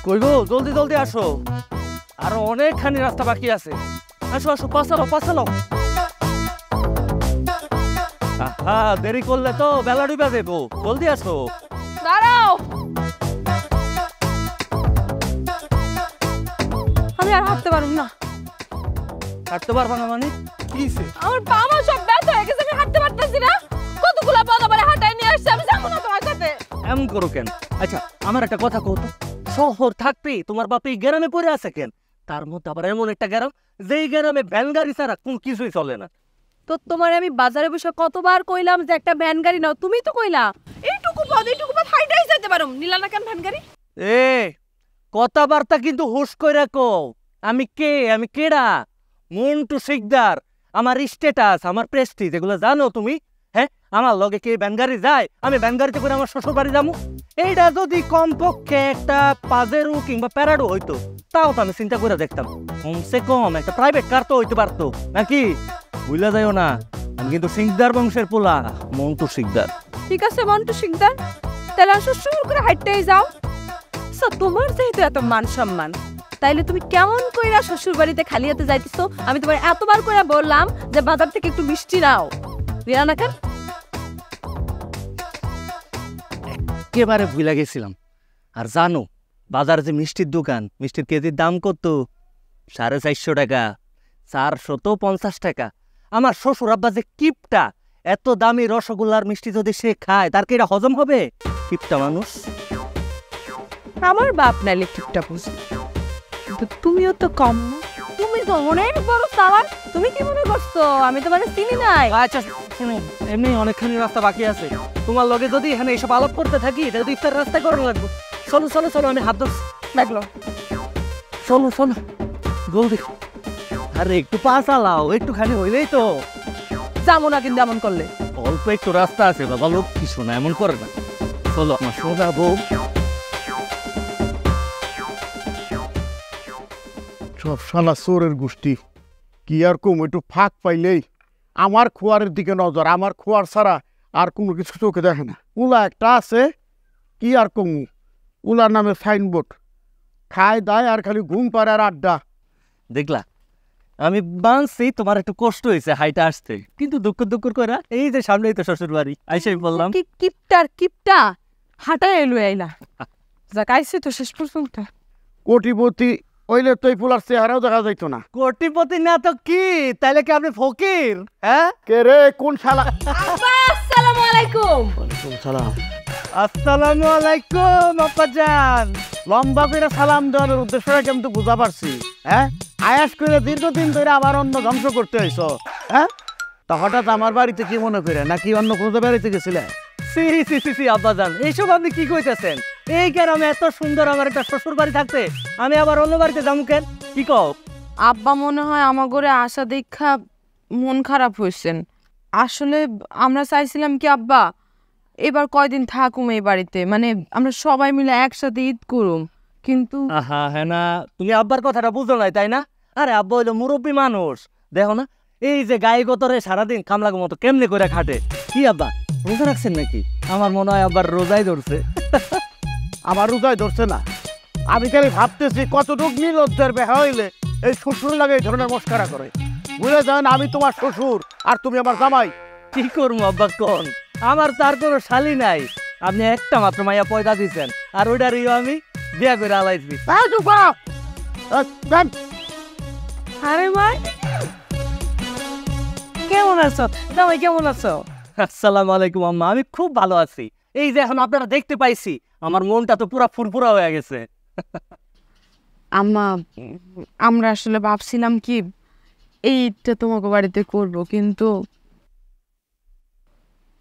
কই গো, জলদি জলদি আসো, আরো অনেকখানি রাস্তা বাকি আছে। আসো আসো, পাছালো পাছালো। আহা, দেরি করলে তো বেলা ডুবে দেবো, জলদি আসো। দাঁড়াও, আমি আর হাঁটতে পারবো না। হাঁটতে পারবা না মানে কি? আমার পা মা সব ব্যথা হয়ে গেছে, আমি হাঁটতে পারতেছি না। কতগুলা পথ আমার হাঁটাই নিয়ে আসছে, আমি যাবো না তোমার সাথে। এমন করো কেন? আচ্ছা আমার একটা কথা কও তো, শহর থাকবি তোমার বাপ এই গ্রামে পড়ে আছে কেন? তার মধ্যে আবার এমন একটা গ্রাম যেই গ্রামে ভ্যান গাড়ি ছাড়া কোন কিছুই চলে না। তো তোমার আমি বাজারে বসে কতবার কইলাম যে একটা ভ্যান গাড়ি নাও, তুমি তো কইলা এইটুকু পথ হাইটাই যেতে পারো, নিলা না কেন ভ্যান গাড়ি? এ কথাবার্তা কিন্তু হুশ কইরা কও। আমি কে? আমি কেডা? মন্টু শিকদার। আমার স্ট্যাটাস, আমার প্রেস্টিজ এগুলো জানো তুমি? হ্যাঁ, আমার লগে কে ভ্যান গাড়ি যায়? আমি ভ্যান গাড়িতে করে আমার শ্বশুর বাড়ি যাবো? এইটা যদি কমপক্ষে একটা পাজেরো কিংবা প্যারাডো হইতো তাও তো আমি চিন্তা করে দেখতাম। কমসে কম একটা প্রাইভেট কার তো হইতে পারতো নাকি? বুঝলা যাইও না, আমি কিন্তু শিকদার বংশের পোলা, মন্টু শিকদার। ঠিক আছে মন্টু শিকদার, তাহলে আসো শুরু করে হাইটাই যাও। তোমার যেহেতু এত মান সম্মান, তাইলে তুমি কেমন কইরা শ্বশুর বাড়িতে খালি হাতে যাইতেছো? আমি তোমার এতবার করে বললাম যে বাজার থেকে একটু মিষ্টি নাও, দিলা না কেন? একেবারে ভুলে গেছিলাম। আর জানো বাজারে যে মিষ্টির দোকান, মিষ্টির কেজির দাম কত? 450 টাকা, 450 টাকা। আমার শ্বশুর আব্বা যে কিপটা, এত দামি রসগোল্লার মিষ্টি যদি সে খায় তার কি এটা হজম হবে? কিপটা মানুষ। আমার বাপ নাইলে ঠিকটা বুঝি, কিন্তু তুমিও তো কম না। তুমি তো অনেক বড় সাওয়ার, তুমি কি মনে করছো আমি তোমার চিনি নাই? আচ্ছা শুনো, এমনি অনেকখানি রাস্তা বাকি আছে, তোমার লগে যদি এখানে এসব আলাপ করতে থাকি তাহলে তো ইফতার রাস্তায় করানো লাগবে। চলো চলো চলো, আমি হাত ধরছি। দেখলো, চলো চলো জলদি। আরে একটু পা চালাও, একটুখানি হইলেই তো। যাবো না কিন্তু এমন করলে। অল্প একটু রাস্তা আছে বাবা, লোক কিছু না, এমন করে না। চলো আমার সোজা বউ। সব শালা চোরের গোষ্ঠী, কি আর কম, একটু ফাঁক পাইলেই আমার খোয়ারের দিকে নজর, আমার খোয়ার ছাড়া আর কোনো কিছু চোখে দেখে না। উলা একটা আছে, কি আর কমু, উলার নামে সাইনবোর্ড, খায় দায় আর খালি ঘুম পারে আর আড্ডা। দেখলা, আমি বানছি তোমার একটু কষ্ট হয়েছে হাইটা আসতে, কিন্তু দুঃখ দুঃখ করে এই যে সামনেই তো শ্বশুর বাড়ি, আইসাই বললাম। কিপটা হাঁটাই এলো আইলা, যাক আইসে তো শেষ পর্যন্ত। কোটিপতি ওইলে তো এই ফুলার চেহারাও দেখা যাইতো না। কোটিপতি না তো কি, তাইলে কি আপনি ফকির? হ্যাঁ কে রে, কোন শালা? আসসালামু আলাইকুম। সালাম। আসসালামু আলাইকুম আব্বাজান। লম্বা করে সালাম দেওয়ার উদ্দেশ্যটা কিন্তু বুঝা পারছি। হ্যাঁ, আয়াস করে দীর্ঘদিন ধরে আবার অন্য ধ্বংস করতে হইছো। হ্যাঁ, তা হঠাৎ আমার বাড়িতে কি মনে করে, নাকি অন্য কোনো বাড়িতে গেছিলে? সি সি সি সি আব্বাজান, এইসব আপনি কি কইতেছেন? এই গ্রামে এত সুন্দর আমার একটা শ্বশুর বাড়ি থাকতে আমি আবার অন্য বাড়িতে যাবো কেন? কি কও? আব্বা মনে হয় আমার ঘরে আসা দেখা মন খারাপ হয়েছেন। আসলে আমরা চাইছিলাম কি আব্বা এবার কয়দিন থাকুম এই বাড়িতে, মানে আমরা সবাই মিলে একসাথে ঈদ করুম, কিন্তু আহা হ্যাঁ না, তুমি আব্বার কথাটা বুঝো নাই তাই না? আরে আব্বা হইলো মুরব্বী মানুষ, দেখো না এই যে গায়ে গতরে সারাদিন কামলাগো মতো কেমনে করে খাটে। কি আব্বা রোজা রাখছেন নাকি? আমার মনে হয় আব্বার রোজাই ধরছে। আমার রোজায় ধরছে না। আমি খালি ভাবতেছি কতটুক নির্লজ্জার বেহা হইলে এই শ্বশুর লাগে এই ধরনের মস্কারা করে। বুঝে যান আমি তোমার শ্বশুর আর তুমি আমার জামাই। কি করবো আব্বা কোন, আমার তার কোনো শালি নাই, আপনি একটা মাত্র মাইয়া পয়দা দিচ্ছেন আর ওইটারই আমি বিয়া করে আলাইছি। আরে ভাই কেমন আছো? জামাই কেমন আছো? আসসালামু আলাইকুম আম্মা, আমি খুব ভালো আছি। এই যে এখন আপনারা দেখতে পাইছি আমার মনটা তো পুরা ফুরফুরা হয়ে গেছে। আম্মা আমরা আসলে ভাবছিলাম কি এই ঈদটা তোমাকে বাড়িতে করব, কিন্তু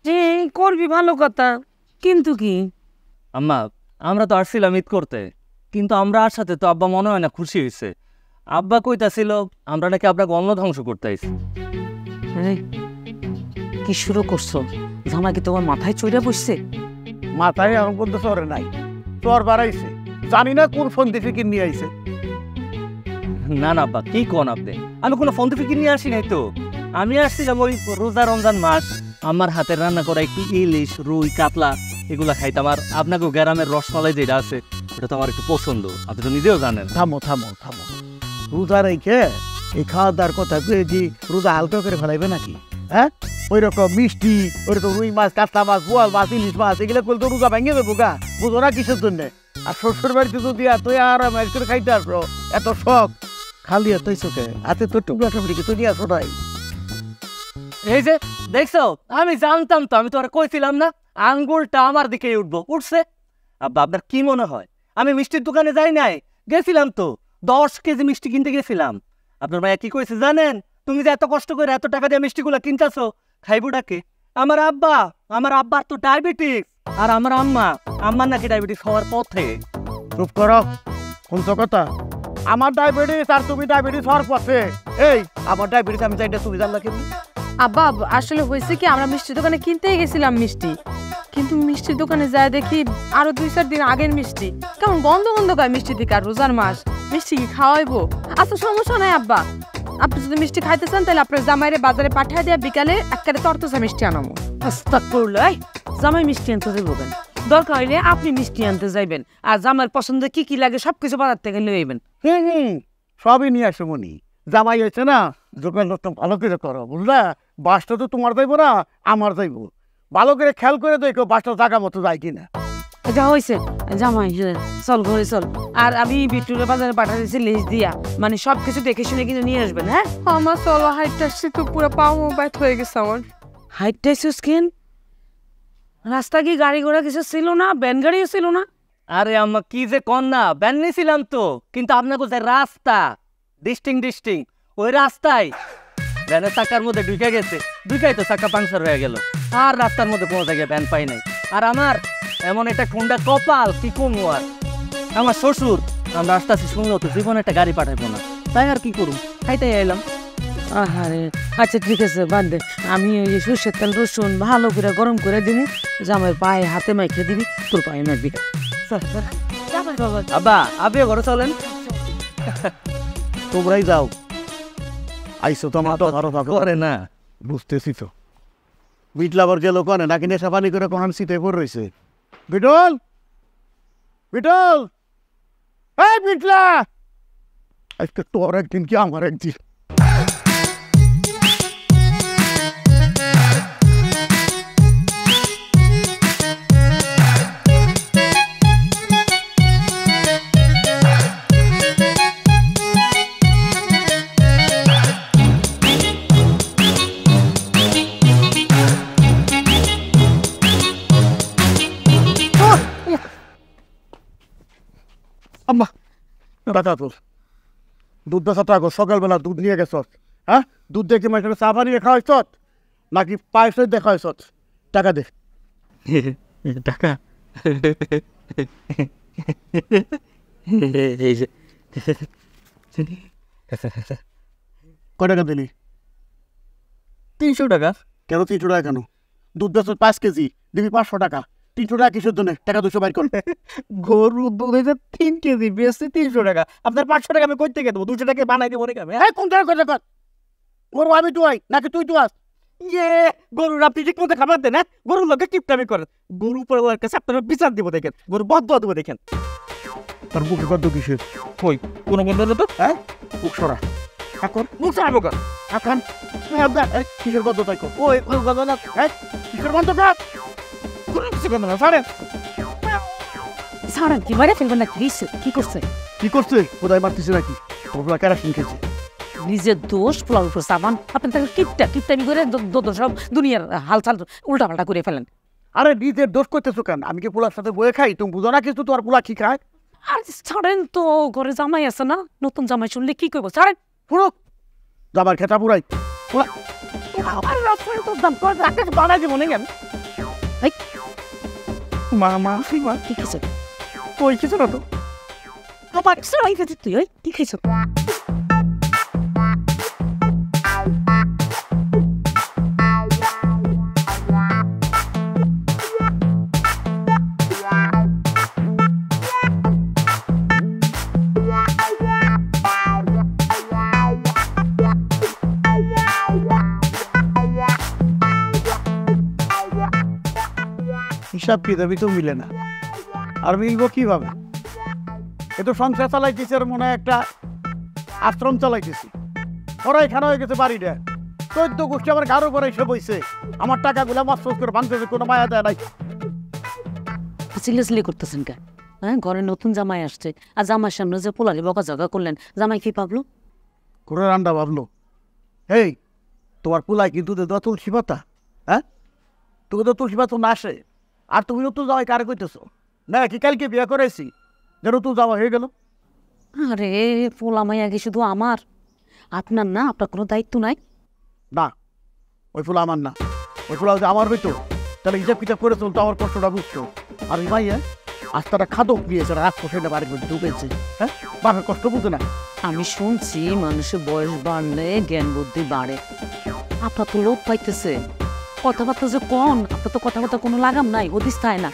যে করবি ভালো কথা, কিন্তু কি আম্মা আমরা তো আসছিলাম ঈদ করতে, কিন্তু আমরা সাথে তো আব্বা মনে হয় না খুশি হয়েছে। আব্বা কইতাছিল আমরা নাকি আপনাকে অন্ন ধ্বংস করতে আইছি। কি শুরু করছো? জামাই কি তোমার মাথায় চড়ে বসছে? মাথায় এখন পর্যন্ত চরে নাই, চর বাড়াইছে, জানি না কোন ফোন ফিকির নিয়ে আইছে। না না আব্বা কি কোন আপনি, আমি কোনো ফোন ফিকির নিয়ে আসি নাই তো। আমি আসছিলাম ওই রোজা রমজান মাস, আমার হাতের রান্না করা একটু ইলিশ রুই কাতলা এগুলা খাইতাম। আর আপনাকে গ্রামের রসমালাই যেটা আছে ওটা তো আমার একটু পছন্দ, আপনি তো নিজেও জানেন। থামো থামো থামো, রোজা রেখে এই খাওয়া দাওয়ার কথা কয়ে কি রোজা হালকা করে ফেলাইবে নাকি? হ্যাঁ, ওই রকম মিষ্টি, ওই রকম রুই মাছ, কাতলা মাছ, বোয়াল মাছ, ইলিশ মাছ এগুলো করলে তো রোজা ভেঙে দেবো গা। বুঝো না কিসের জন্যে? আর শ্বশুর বাড়িতে যদি এত আরাম করে খাইতে আসো, এত শখ, খালি এতই চোখে হাতে তো টুকরা টুকরিকে তো নিয়ে আসো নাই। এই যে দেখছো, আমি জানতাম তো, আমি তো আর কইছিলাম না আঙ্গুলটা আমার দিকে উঠবো, উঠছে। আব্বা আপনার কি মনে হয় আমি মিষ্টির দোকানে যাই নাই? গেছিলাম তো, 10 কেজি মিষ্টি কিনতে গেছিলাম। আপনার ভাইয়া কি কইছে জানেন? তুমি যে এত কষ্ট করে এত টাকা দিয়ে মিষ্টিগুলো কিনতেছো, খাইবুটাকে? আমার আব্বা, আমার আব্বার তো ডায়াবেটিস, আর আমার আম্মার নাকি ডায়াবেটিস হওয়ার পথে। চুপ করো, শুনছো কথা? আমার ডায়াবেটিস আর তুমি ডায়াবেটিস হওয়ার পথে। এই আমার ডায়াবেটিস আমি চাইটা তুমি জানলা কেমনি? আব্বা আসলে হয়েছে কি, আমরা মিষ্টির দোকানে কিনতেই গেছিলাম মিষ্টি, কিন্তু মিষ্টির দোকানে যায় দেখি আরো 2-4 দিন আগের মিষ্টি, কেমন গন্ধ গন্ধ গায় মিষ্টি থেকে। আর রোজার মাস, মিষ্টি কি খাওয়াইবো? আচ্ছা সমস্যা নাই আব্বা, আপনি যদি মিষ্টি খাইতে চান তাহলে আপনার জামাইরে বাজারে পাঠিয়ে দেয়া, বিকালে একেবারে তরতাজা মিষ্টি আনামো। আস্তাগফিরুল্লাহ, জামাই মিষ্টি আনতে দেবেন, দরকার হইলে আপনি মিষ্টি আনতে যাইবেন, আর জামাইয়ের পছন্দ কি কি লাগে সবকিছু বাজার থেকে লয়ে আইবেন। সবই নিয়ে আসো মনি। জামাই হয়েছে না, দোকান ভালো করে করো, বুঝলা? বাসটা তো তোমার যাইবো না, আমার যাইবো। ভালো করে খেয়াল করে দেখো বাসটা জায়গা মতো যায় কিনা। যা হয়েছে জামাই, চল ঘরে চল। আর আমি বিট্টুরে বাজারে পাঠা দিয়েছি লিস্ট দিয়া, মানে সবকিছু দেখে শুনে কিন্তু নিয়ে আসবেন। হ্যাঁ আমার চলো হাইটটা তো পুরো পাও বাইট হয়ে গেছে আমার। হাইটটাইছিস কেন? রাস্তা কি গাড়ি ঘোড়া কিছু ছিল না? ব্যান গাড়িও ছিল না? আরে আম্মা কি যে কন না, ব্যান নিয়েছিলাম তো, কিন্তু আপনার কোথায় রাস্তা ডিস্টিং ওই রাস্তায় ভ্যানের চাকার মধ্যে ঢুকে গেছে, ঢুকাই তো চাকা পাংচার হয়ে গেল, আর রাস্তার মধ্যে কোনো জায়গায় ভ্যান পাই নাই। আর আমার এমন একটা ঠুন্ডা কপাল, কি কমু আর। আমার শ্বশুর আমরা আস্তে আস্তে শুনলো তো জীবনে একটা গাড়ি পাঠাবো না, তাই আর কি করুম, খাইতেই এলাম। আহারে, আচ্ছা ঠিক আছে বাদ দে, আমি ওই সর্ষের তেল রসুন ভালো করে গরম করে দিবি, জামাইয়ের পায়ে হাতে মাইকে দিবি, তোর পায়ে মারবি। আব্বা আপনিও ঘরে চলেন। তোমরাই যাও, আইসো তো আমার তো আরো করে না, বুঝতেছি তো। বিটলাবার গেল কনে নাকি নেশা পানি করে কখন শীতে পড়ে রয়েছে। বিটল, বিটল, এই বিটলা, আজকে তোর একদিন কি আমার একদিন। আম্মা টাকা তোর দুধ বেচা টাকা, সকালবেলা দুধ নিয়ে গেছ, হ্যাঁ? দুধ দেখে মাঝে চা পানি খাওয়াইছ নাকি পায়েস দেখাইছ? টাকা দে। টাকা কয় টাকা দিলি? 300 টাকা। কেন 300 টাকা কেন? দুধ বেচ 5 কেজি, দিবি 500 টাকা। 300 টাকা কিসের জন্য? টাকা 200 বাইর কর। গরু দুধ 3 কেজি বেশি 300 টাকা, আপনার 500 টাকা আমি কই থেকে দেবো? 200 টাকা বানাই দেবো নাকি আমি? হ্যাঁ, কোন টাকা কথা কর? গরু আমি তুই নাকি তুই আস? ইয়ে গরুর আপনি ঠিক মতো খাবার দেন, হ্যাঁ? গরুর লোকে কিপটামি করেন, গরু পরে কাছে আপনার বিচার দিব দেখেন, গরু বদ্ধ দেবো দেখেন। তার বুকে কত কিসের? কই কোনো বন্ধ তো, হ্যাঁ, বুক সরা এখন, মুখ চালাবো কর এখন কিসের গন্ধ তাই কর? ওই গন্ধ না, হ্যাঁ, কিসের গন্ধ কার? কোনো কিছু গন্ধ না, ছাড়েন। সারা কি মারে ফেলবেন না? কি করছে? কি করছে? কোথায় মারতেছে নাকি? তোমরা কেরাসিন খেয়েছে। নিজের দোষ পোলার উপর সাবান, আপনি তাকে কিপটামি করে সব দুনিয়ার হালচাল উল্টা পাল্টা করে ফেলেন। আরে নিজের দোষ করতেছো কেন? আমি কি পোলার সাথে বয়ে খাই? তুমি বুঝো না কিছু? তোমার পোলা কি খায়? আর ছাড়েন তো, ঘরে জামাই আছে না, নতুন জামাই শুনলে কি করবো? ছাড়েন পুরো জামার খেতা পুরাই বানাই দিব নাকি আমি? মা কি খেয়েছ? কই কিছু না তো, আমার সরাই ফেলছিস তুই, ওই কি খেয়েছ? হিসাব কিতাবই তো মিলে না। আর মিলবো কিভাবে? এ তো সংসার চালাইতেছি আর মনে হয় একটা আশ্রম চালাইতেছি। ওরা এখানে হয়ে গেছে বাড়িটা, 14 গোষ্ঠী আমার ঘাড় উপরে এসে বইছে, আমার টাকাগুলো মাসফাস করে ভাঙতেছে, কোনো মায়া দেয় নাই। চিল্লাচিল্লি করতেছেন কেন? হ্যাঁ, ঘরে নতুন জামাই আসছে আর জামাইয়ের সামনে যে পোলারি বকাঝকা করলেন, জামাই কি পাবলো? করে রান্না ভাবলো, এই তোমার পোলায় কিন্তু দেওয়া তুলসী পাতা, হ্যাঁ তুমি তো তুলসী পাতা না আসে, আর তুমি নতুন জামাই কারে কইতেছো? না কি কালকে বিয়ে করেছি যে নতুন জামা হয়ে গেল? আরে পোলা মাইয়া কি শুধু আমার? আপনার না? আপনার কোনো দায়িত্ব নাই? না, ওই ফুল আমার না। ওই ফুল যদি আমার হইতো তাহলে হিসাব কিতাব করে চলতো, আমার কষ্টটা বুঝতো। আর ওই ভাইয়া আস্তাটা খাদক নিয়েছে, রাগ কষে বাড়ি করে ঢুকেছে, হ্যাঁ বাপের কষ্ট বুঝে না। আমি শুনছি মানুষের বয়স বাড়লে জ্ঞান বুদ্ধি বাড়ে। আপনার তো লোভ পাইতেছে, কথাবার্তা যে কন, আপনার তো কথাবার্তা কোনো লাগাম নাই, হদিস থাকে না।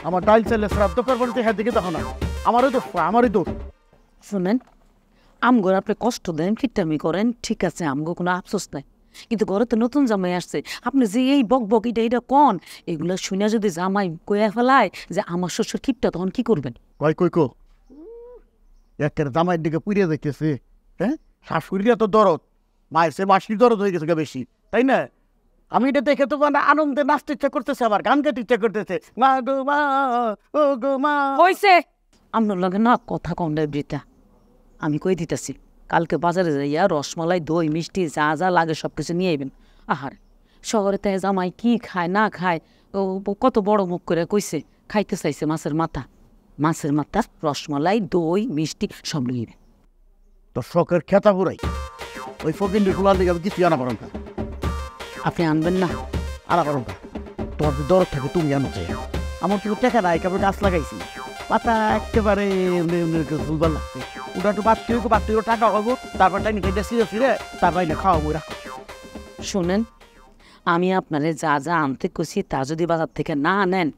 আমার ডাইল চাইলে শ্রাদ্ধ করবার হ্যাঁ দিকে দেখো না, আমারই দোষ, আমারই দোষ। শুনেন, আমগর আপনি কষ্ট দেন, কিটামি করেন, ঠিক আছে, আমগো কোনো আফসোস নাই, কিন্তু ঘরে তো নতুন জামাই আসছে, আপনি যে এই বক বক এটা কন, এগুলো শুনে যদি জামাই কয়ে ফেলায় যে আমার শ্বশুর কিপটা, তখন কি করবেন? কই কই কো একটা জামাইয়ের দিকে পুড়িয়ে দেখতেছে, হ্যাঁ শাশুড়িরা তো দরদ, মায়ের সে মাসির দরদ হয়ে গেছে বেশি, তাই না? আমি এটা দেখে তো মানে আনন্দে নাচতে ইচ্ছা করতেছে, আবার গান গাইতে ইচ্ছা করতেছে, মা গো মা, ও গো মা। হয়েছে, আপনার লগে না কথা কম ব্রিতা, আমি কই দিতেছি, কালকে বাজারে যাইয়া রসমালাই দই মিষ্টি যা যা লাগে সব কিছু নিয়ে আইবেন। আহার শহরে তাই জামাই কি খায় না খায়, ও কত বড় মুখ করে কইছে, খাইতে চাইছে মাছের মাথা, মাছের মাথা রসমালাই দই মিষ্টি সব লইবে। তোর শখের খেতা পুরাই, ওই ফকিন্ডি ফুলার দিকে আমি কিছু আনা পারো না। আপনি আনবেন না? আনা পারো না, তোমার যে দরদ থাকে তুমি আনো চাই। আমার কিছু টেকা নাই, কেবল গাছ লাগাইছি, পাতা একেবারে ফুলবার লাগছে, ওটা একটু বাড়তি টাকা হবো, তারপর টাইনি খাইতে ছিঁড়ে ফিরে তারপর না খাওয়াবো, রাখো। শোনেন, আমি আপনারে যা যা আনতে কছি তা যদি বাজার থেকে না নেন,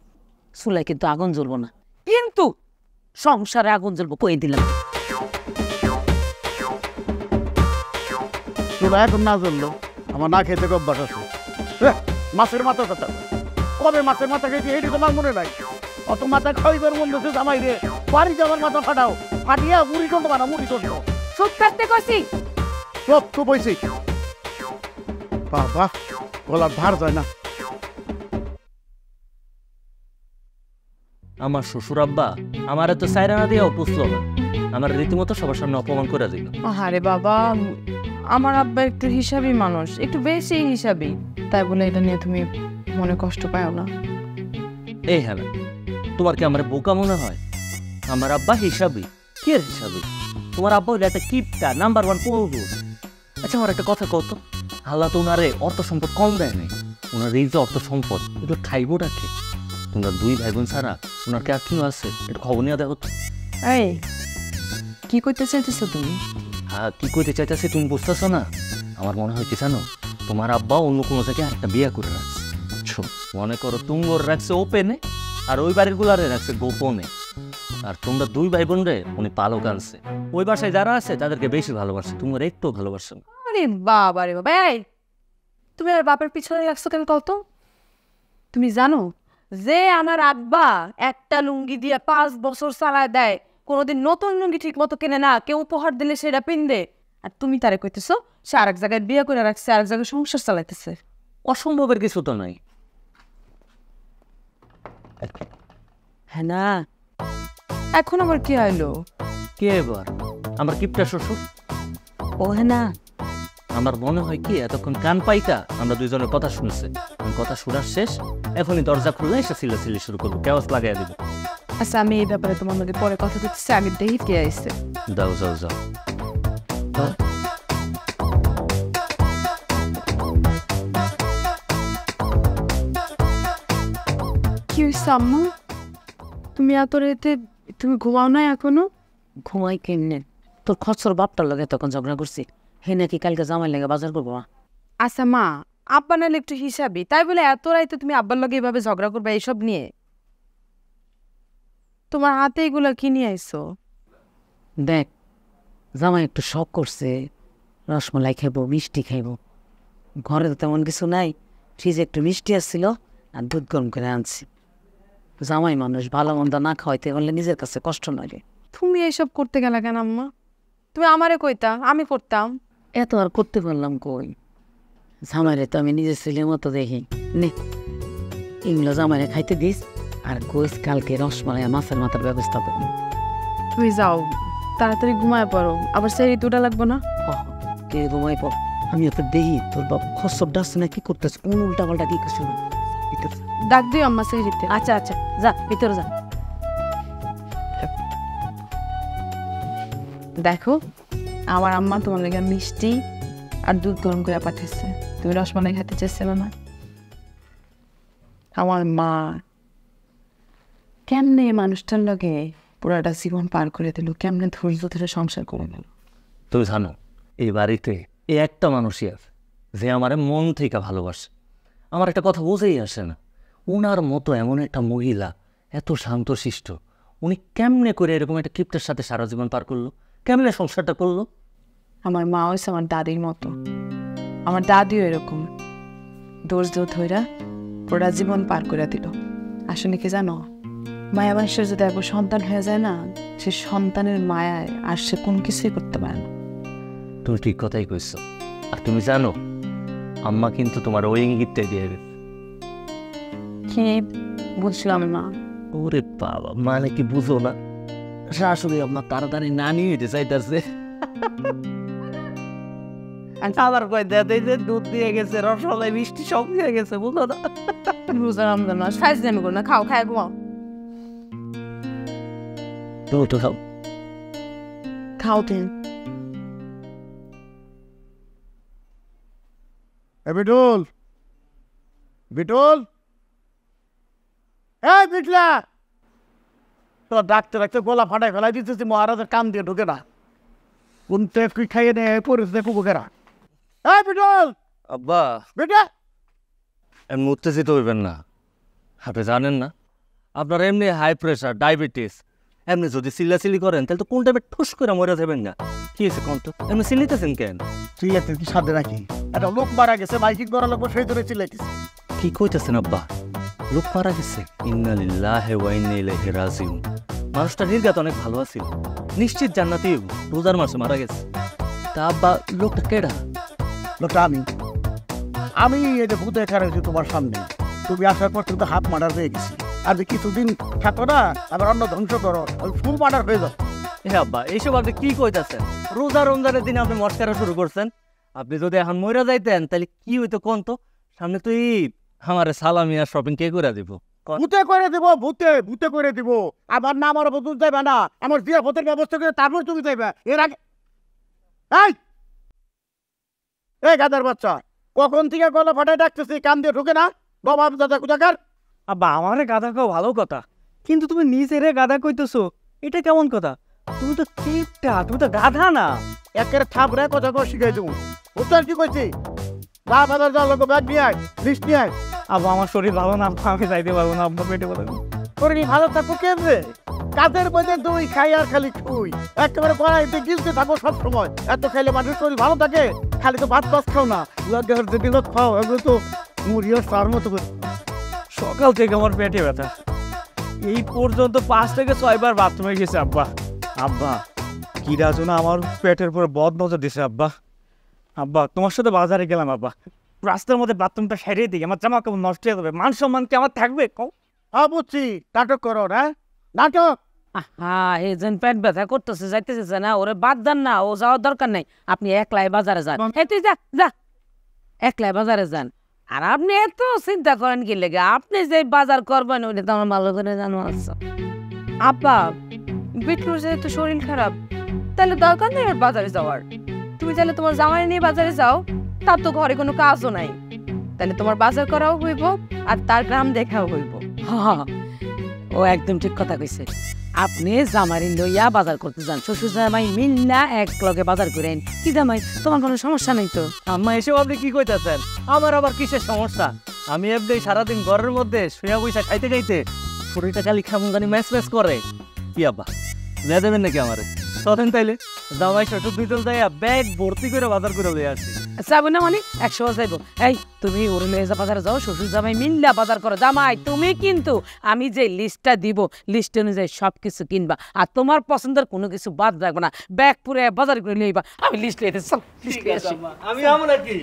চুলায় কিন্তু আগুন জ্বলবো না, কিন্তু সংসারে আগুন জ্বলবো কই দিলাম। চুলা এখন না জ্বললো, আমার না খেতে অভ্যাস আছে। মাছের মাথার কথা কবে মাছের মাথা খেয়েছি এটি তোমার মনে নাই? অত মাথা খাইবার মন বসে জামাই রে, বাড়ি যাবার মাথা ফাটাও, ফাটিয়া মুড়ি টন্ড বানা, মুড়ি টন্ড চুপ থাকতে কইছি। সব তো বইছি। বাবা গলার ধার যায় না। আমার শ্বশুর আব্বা আমার এত সাইরানা দিয়েও পুষলো না, আমার রীতিমতো সবার সামনে অপমান করে দিল। আরে বাবা, আমার আব্বা একটু হিসাবি মানুষ, একটু বেশি হিসাবি, তাই বলে এটা নিয়ে তুমি মনে কষ্ট পাও না। এই হ্যাঁ, তোমার কি আমার বোকা মনে হয়? আমার আব্বা হিসাবি, কি এর হিসাবি? তোমার আব্বা হইলে একটা কিপটা, নাম্বার 1 পুরুষ। আচ্ছা আমার একটা কথা কত, আল্লাহ তো ওনারে অর্থ সম্পদ কম দেয় নাই, ওনার এই যে অর্থ সম্পদ এগুলো খাইবো রাখে। তোমরা 2 ভাই বোন ছাড়া ওনার কে আর কেউ আছে? একটু খবর নিয়ে দেখো তো। এই কি করতে চাইতেছো তুমি? হ্যাঁ কি করতে চাইতেছে তুমি বুঝতেছো না? আমার মনে হয় কি জানো, তোমার আব্বা অন্য কোনো জায়গায় একটা বিয়ে করে রাখছে। মনে করো তুঙ্গর রাখছে ওপেনে, আর ওই বাড়ির গুলারে রাখছে গোপনে। আর তোমরা 2 ভাই বোন রে উনি পালক আনছে, ওই বাসায় যারা আছে তাদেরকে বেশি ভালোবাসে, তোমার একটু ভালোবাসে না। আরে বাবা রে বাবা, এই তুমি আর বাপের পিছনে লাগছো কেন কত? তুমি জানো যে আমার আব্বা একটা লুঙ্গি দিয়ে 5 বছর চালায় দেয়, কোনোদিন নতুন লুঙ্গি ঠিক মতো কেনে না, কেউ উপহার দিলে সেটা পিন্দে, আর তুমি তারে কইতেছো সে আরেক জায়গায় বিয়ে করে রাখছে, আরেক জায়গায় সংসার চালাইতেছে। অসম্ভবের কিছু তো নাই। হ্যাঁ না, এখন আবার কি আইলো? কে এবার? আমার কিপটা শ্বশুর। ও হ্যাঁ না, আমার মনে হয় কি এতক্ষণ কান পাইতা আমরা 2 জনের কথা শুনছে, কথা শোনার শেষ, এখনই দরজা খুললে এসে সিলাসিলি শুরু করবো, কেওয়াজ লাগাই দেবো। আচ্ছা আমি এই ব্যাপারে তোমার মধ্যে পরে কথা দিতেছি, আগে দেখি কে আইছে। যাও যাও যাও। কি হয়েছে আম্মা? তুমি এত রাতে তুমি ঘুমাও না এখনো? ঘুমাই কেমনে? তোর খচ্চর বাপটার লগে তখন ঝগড়া করছি, হে নাকি কালকে জামাই লেগে বাজার করবো। আচ্ছা মা, আব্বা নাহলে একটু হিসাবি, তাই বলে এত রাইতে তুমি আব্বার লগে এভাবে ঝগড়া করবে এইসব নিয়ে? তোমার হাতে এগুলো কি নিয়ে আইছো? দেখ, জামাই একটু শখ করছে, রসমালাই খাইবো মিষ্টি খাইবো, ঘরে তো তেমন কিছু নাই, ফ্রিজে একটু মিষ্টি আসছিল, আর দুধ গরম করে আনছি। জামাই মানুষ ভালো মন্দ না খাওয়াইতে পারলে নিজের কাছে কষ্ট লাগে। তুমি এইসব করতে গেলে কেন আম্মা? তুমি আমারে কইতা, আমি করতাম। এত আর করতে পারলাম কই? জামাইরে তো আমি নিজের ছেলের মতো দেখি। নে এগুলো জামাইরে খাইতে দিস, আর কইস কালকে রসমালাই মাছের মাথার ব্যবস্থা করবি। তুমি যাও, তাড়াতাড়ি ঘুমায় পড়ো, আবার সেই দুটা লাগবো না। কে ঘুমাই পর, আমি তো দেখি তোর বাপ খসব ডাকছে না, কি করতেছে, কোন উল্টা পাল্টা কি করছে। ডাক দিও আম্মা সেই দিতে। আচ্ছা আচ্ছা, যা ভিতরে যা। দেখো, আমার আম্মা তোমার লেগে মিষ্টি আর দুধ গরম করে পাঠিয়েছে। তুমি রসমালাই খেতে চেয়েছিল না? আমার মা কেমনে এই মানুষটার লগে পুরাটা জীবন পার করে দিল, কেমনে ধৈর্য ধরে সংসার করে নিল। তুমি জানো এই বাড়িতে এই একটা মানুষই আছে যে আমার মন থেকে ভালোবাসে। আমার একটা কথা বুঝেই আসে না, ওনার মতো এমন একটা মহিলা, এত শান্তশিষ্ট, উনি কেমনে করে এরকম একটা কিপ্টের সাথে সারা জীবন পার করলো, কেমনে সংসারটা করলো? আমার মা হয়েছে আমার দাদির মতো, আমার দাদিও এরকম ধৈর্য ধৈরা পুরা জীবন পার করে দিল। আসলে কি জানো, মায়া মানুষের যদি একবার সন্তান হয়ে যায় না, সে সন্তানের মায়ায় আর সে কোন কিছুই করতে পারে না। তুমি ঠিক কথাই কইছো। আর তুমি জানো আম্মা কিন্তু তোমার ওই ইঙ্গিতটাই দিয়ে গেছে। কি বুঝলাম না। ওরে বাবা, মানে কি বুঝো না? শাশুড়ি আপনার তাড়াতাড়ি না নিয়ে যেতে চাইতেছে। আবার কয় দেয় যে দুধ দিয়ে গেছে, রসমালাই মিষ্টি সব দিয়ে গেছে, বুঝো না? বুঝলাম না, সাইজ নেমে করো না, খাও, খায় ঘুমাও। তুমি তো খাও। খাও তুমি। বিটুল, বিটুল, এই বিটলা, তো ডাকতে ডাকতে গলা ফাটাই ফেলাই দিতেছি, মহারাজের কান দিয়ে ঢুকে না। কোনটা তুই খাইয়ে নে পরিস্থিতি কুকুকেরা। এই বিটুল, আব্বা বেটা, এমনি উত্তেজিত হইবেন না। আপনি জানেন না আপনার এমনি হাই প্রেশার, ডায়াবেটিস, এমনি যদি চিল্লাচিল্লি করেন তাহলে তো কোন টাইমে ঠুস করে মরে যাবেন না। কি হয়েছে কোন তো এমনি চিল্লিতেছেন কেন? তুই এত কি সাথে রাখি, একটা লোক মারা গেছে, মাইকিং করা লোক সেই ধরে চিল্লাইতেছে। কি কইতেছেন আব্বা? লোক মারা গেছে? ইন্না লিল্লাহি ওয়া ইন্না ইলাইহি রাজিউন। মানুষটা নির্ঘাত অনেক ভালো আছিল, নিশ্চিত জান্নাতি, রোজার মাসে মারা গেছে। তা আব্বা লোকটা কেডা? লোকটা আমি এই যে ভূতে খারাইছি তোমার সামনে, তুমি আসার পর কিন্তু হাফ মার্ডার হয়ে গেছি। আর যে কিছুদিন থাকো না, আবার অন্য ধ্বংস করো, ওই ফুল মার্ডার হয়ে যাও। হ্যাঁ আব্বা, এইসব আপনি কি কইতাছেন? রোজা রমজানের দিনে আপনি মস্কারা শুরু করছেন। আপনি যদি এখন মইরা যাইতেন তাহলে কি হইতো কোন তো? সামনে তো ঈদ, আমার সালামি আর শপিং কে করে দিব? ভূতে করে দিব, ভূতে ভূতে করে দিব। আমার না, আমার বদল যাইবে না, আমার জিয়াফতের ব্যবস্থা করে তারপর তুমি যাইবে। এর আগে এই গাদার বাচ্চা, কখন থেকে গলা ফাটাই ডাকতেছি, কান দিয়ে ঢুকে না? বাবা দাদা কোথাকার? আব্বা, আমারে গাধা খাও ভালো কথা, কিন্তু তুমি নিজেরে গাধা কইতেছো, এটা কেমন কথা? তুমি তো কিপটা, তুমি তো গাধা না। একের থাপড়ে কথা কো শিখাই দেবো। উত্তর কি কইছি? বা বাজার যাও, লোক ব্যাগ নিয়ে আয়, লিস্ট নিয়ে আয়। আব্বা, আমার শরীর ভালো না, আব্বা, আমি যাইতে পারবো না, আব্বা পেটে বলে। শরীর ভালো থাকবো কেমনে? কাদের মধ্যে তুই খাই আর খালি খুই, একেবারে কড়াইতে গিলতে থাকো সব সময়। এত খাইলে মানুষের শরীর ভালো থাকে? খালি তো ভাত পাস খাও না, যেগুলো খাও এগুলো তো মুড়িও সার মতো করে। সকাল থেকে আমার পেটে ব্যথা, এই পর্যন্ত 5 থেকে 6 বার বাথরুমে গেছে আব্বা। আব্বা, কিরা যেন আমার পেটের উপরে বদ নজর দিছে আব্বা। আব্বা, তোমার সাথে বাজারে গেলাম আব্বা, রাস্তার মধ্যে বাথরুমটা সেরিয়ে দিই, আমার জামা কাপড় নষ্ট হয়ে যাবে, মান সম্মান কি আমার থাকবে? হ্যাঁ বুঝছি, নাটক করো না, নাটক। হ্যাঁ, এই যেন পেট ব্যথা করতেছে, যাইতেছে না, ওরে বাদ দেন না, ও যাওয়ার দরকার নাই। আপনি একলাই বাজারে যান। এই তুই যা যা, একলাই বাজারে যান। আর আপনি এত চিন্তা করেন কি লেগে? আপনি যে বাজার করবেন ওইটা তো আমার ভালো করে জানো আছে। আব্বা, বিট্টুর যেহেতু শরীর খারাপ, তাহলে দরকার নেই আর বাজারে যাওয়ার। তুমি চাইলে তোমার জামাই নিয়ে বাজারে যাও, তার তো ঘরে কোনো কাজও নাই। তাহলে তোমার বাজার করাও হইব আর তার গ্রাম দেখাও হইব। হ্যাঁ, ও একদম ঠিক কথা কইছে। আপনি জামাইরে লইয়া বাজার করতে যান, শ্বশুর জামাই মিল্লা এক লগে বাজার করেন। কি জামাই, তোমার কোনো সমস্যা নেই তো? আম্মা, এসব আপনি কি কইতাছেন? আমার আবার কিসের সমস্যা? আমি এমনি সারাদিন ঘরের মধ্যে শুয়া বইসা খাইতে খাইতে শরীরটা খালি কেমন জানি ম্যাচ ম্যাচ করে। কি আব্বা, নিয়ে দেবেন নাকি আমারে? চলেন তাইলে জামাই শ্বশুর দুইজন যাইয়া ব্যাগ ভর্তি করে বাজার করে লইয়া আসি। যাবো না মানে 100 যাইবো। এই তুমি ওর লয়ে যা বাজারে যাও, শ্বশুর জামাই মিল্লা বাজার করো। জামাই তুমি কিন্তু আমি যে লিস্টটা দিব লিস্ট অনুযায়ী সবকিছু কিনবা, আর তোমার পছন্দের কোনো কিছু বাদ রাখবে না। ব্যাগ পুরে বাজার করে লইবা, আমি লিস্ট লইতে চল। লিস্ট লইয়া আসি। আমি আমো নাকি?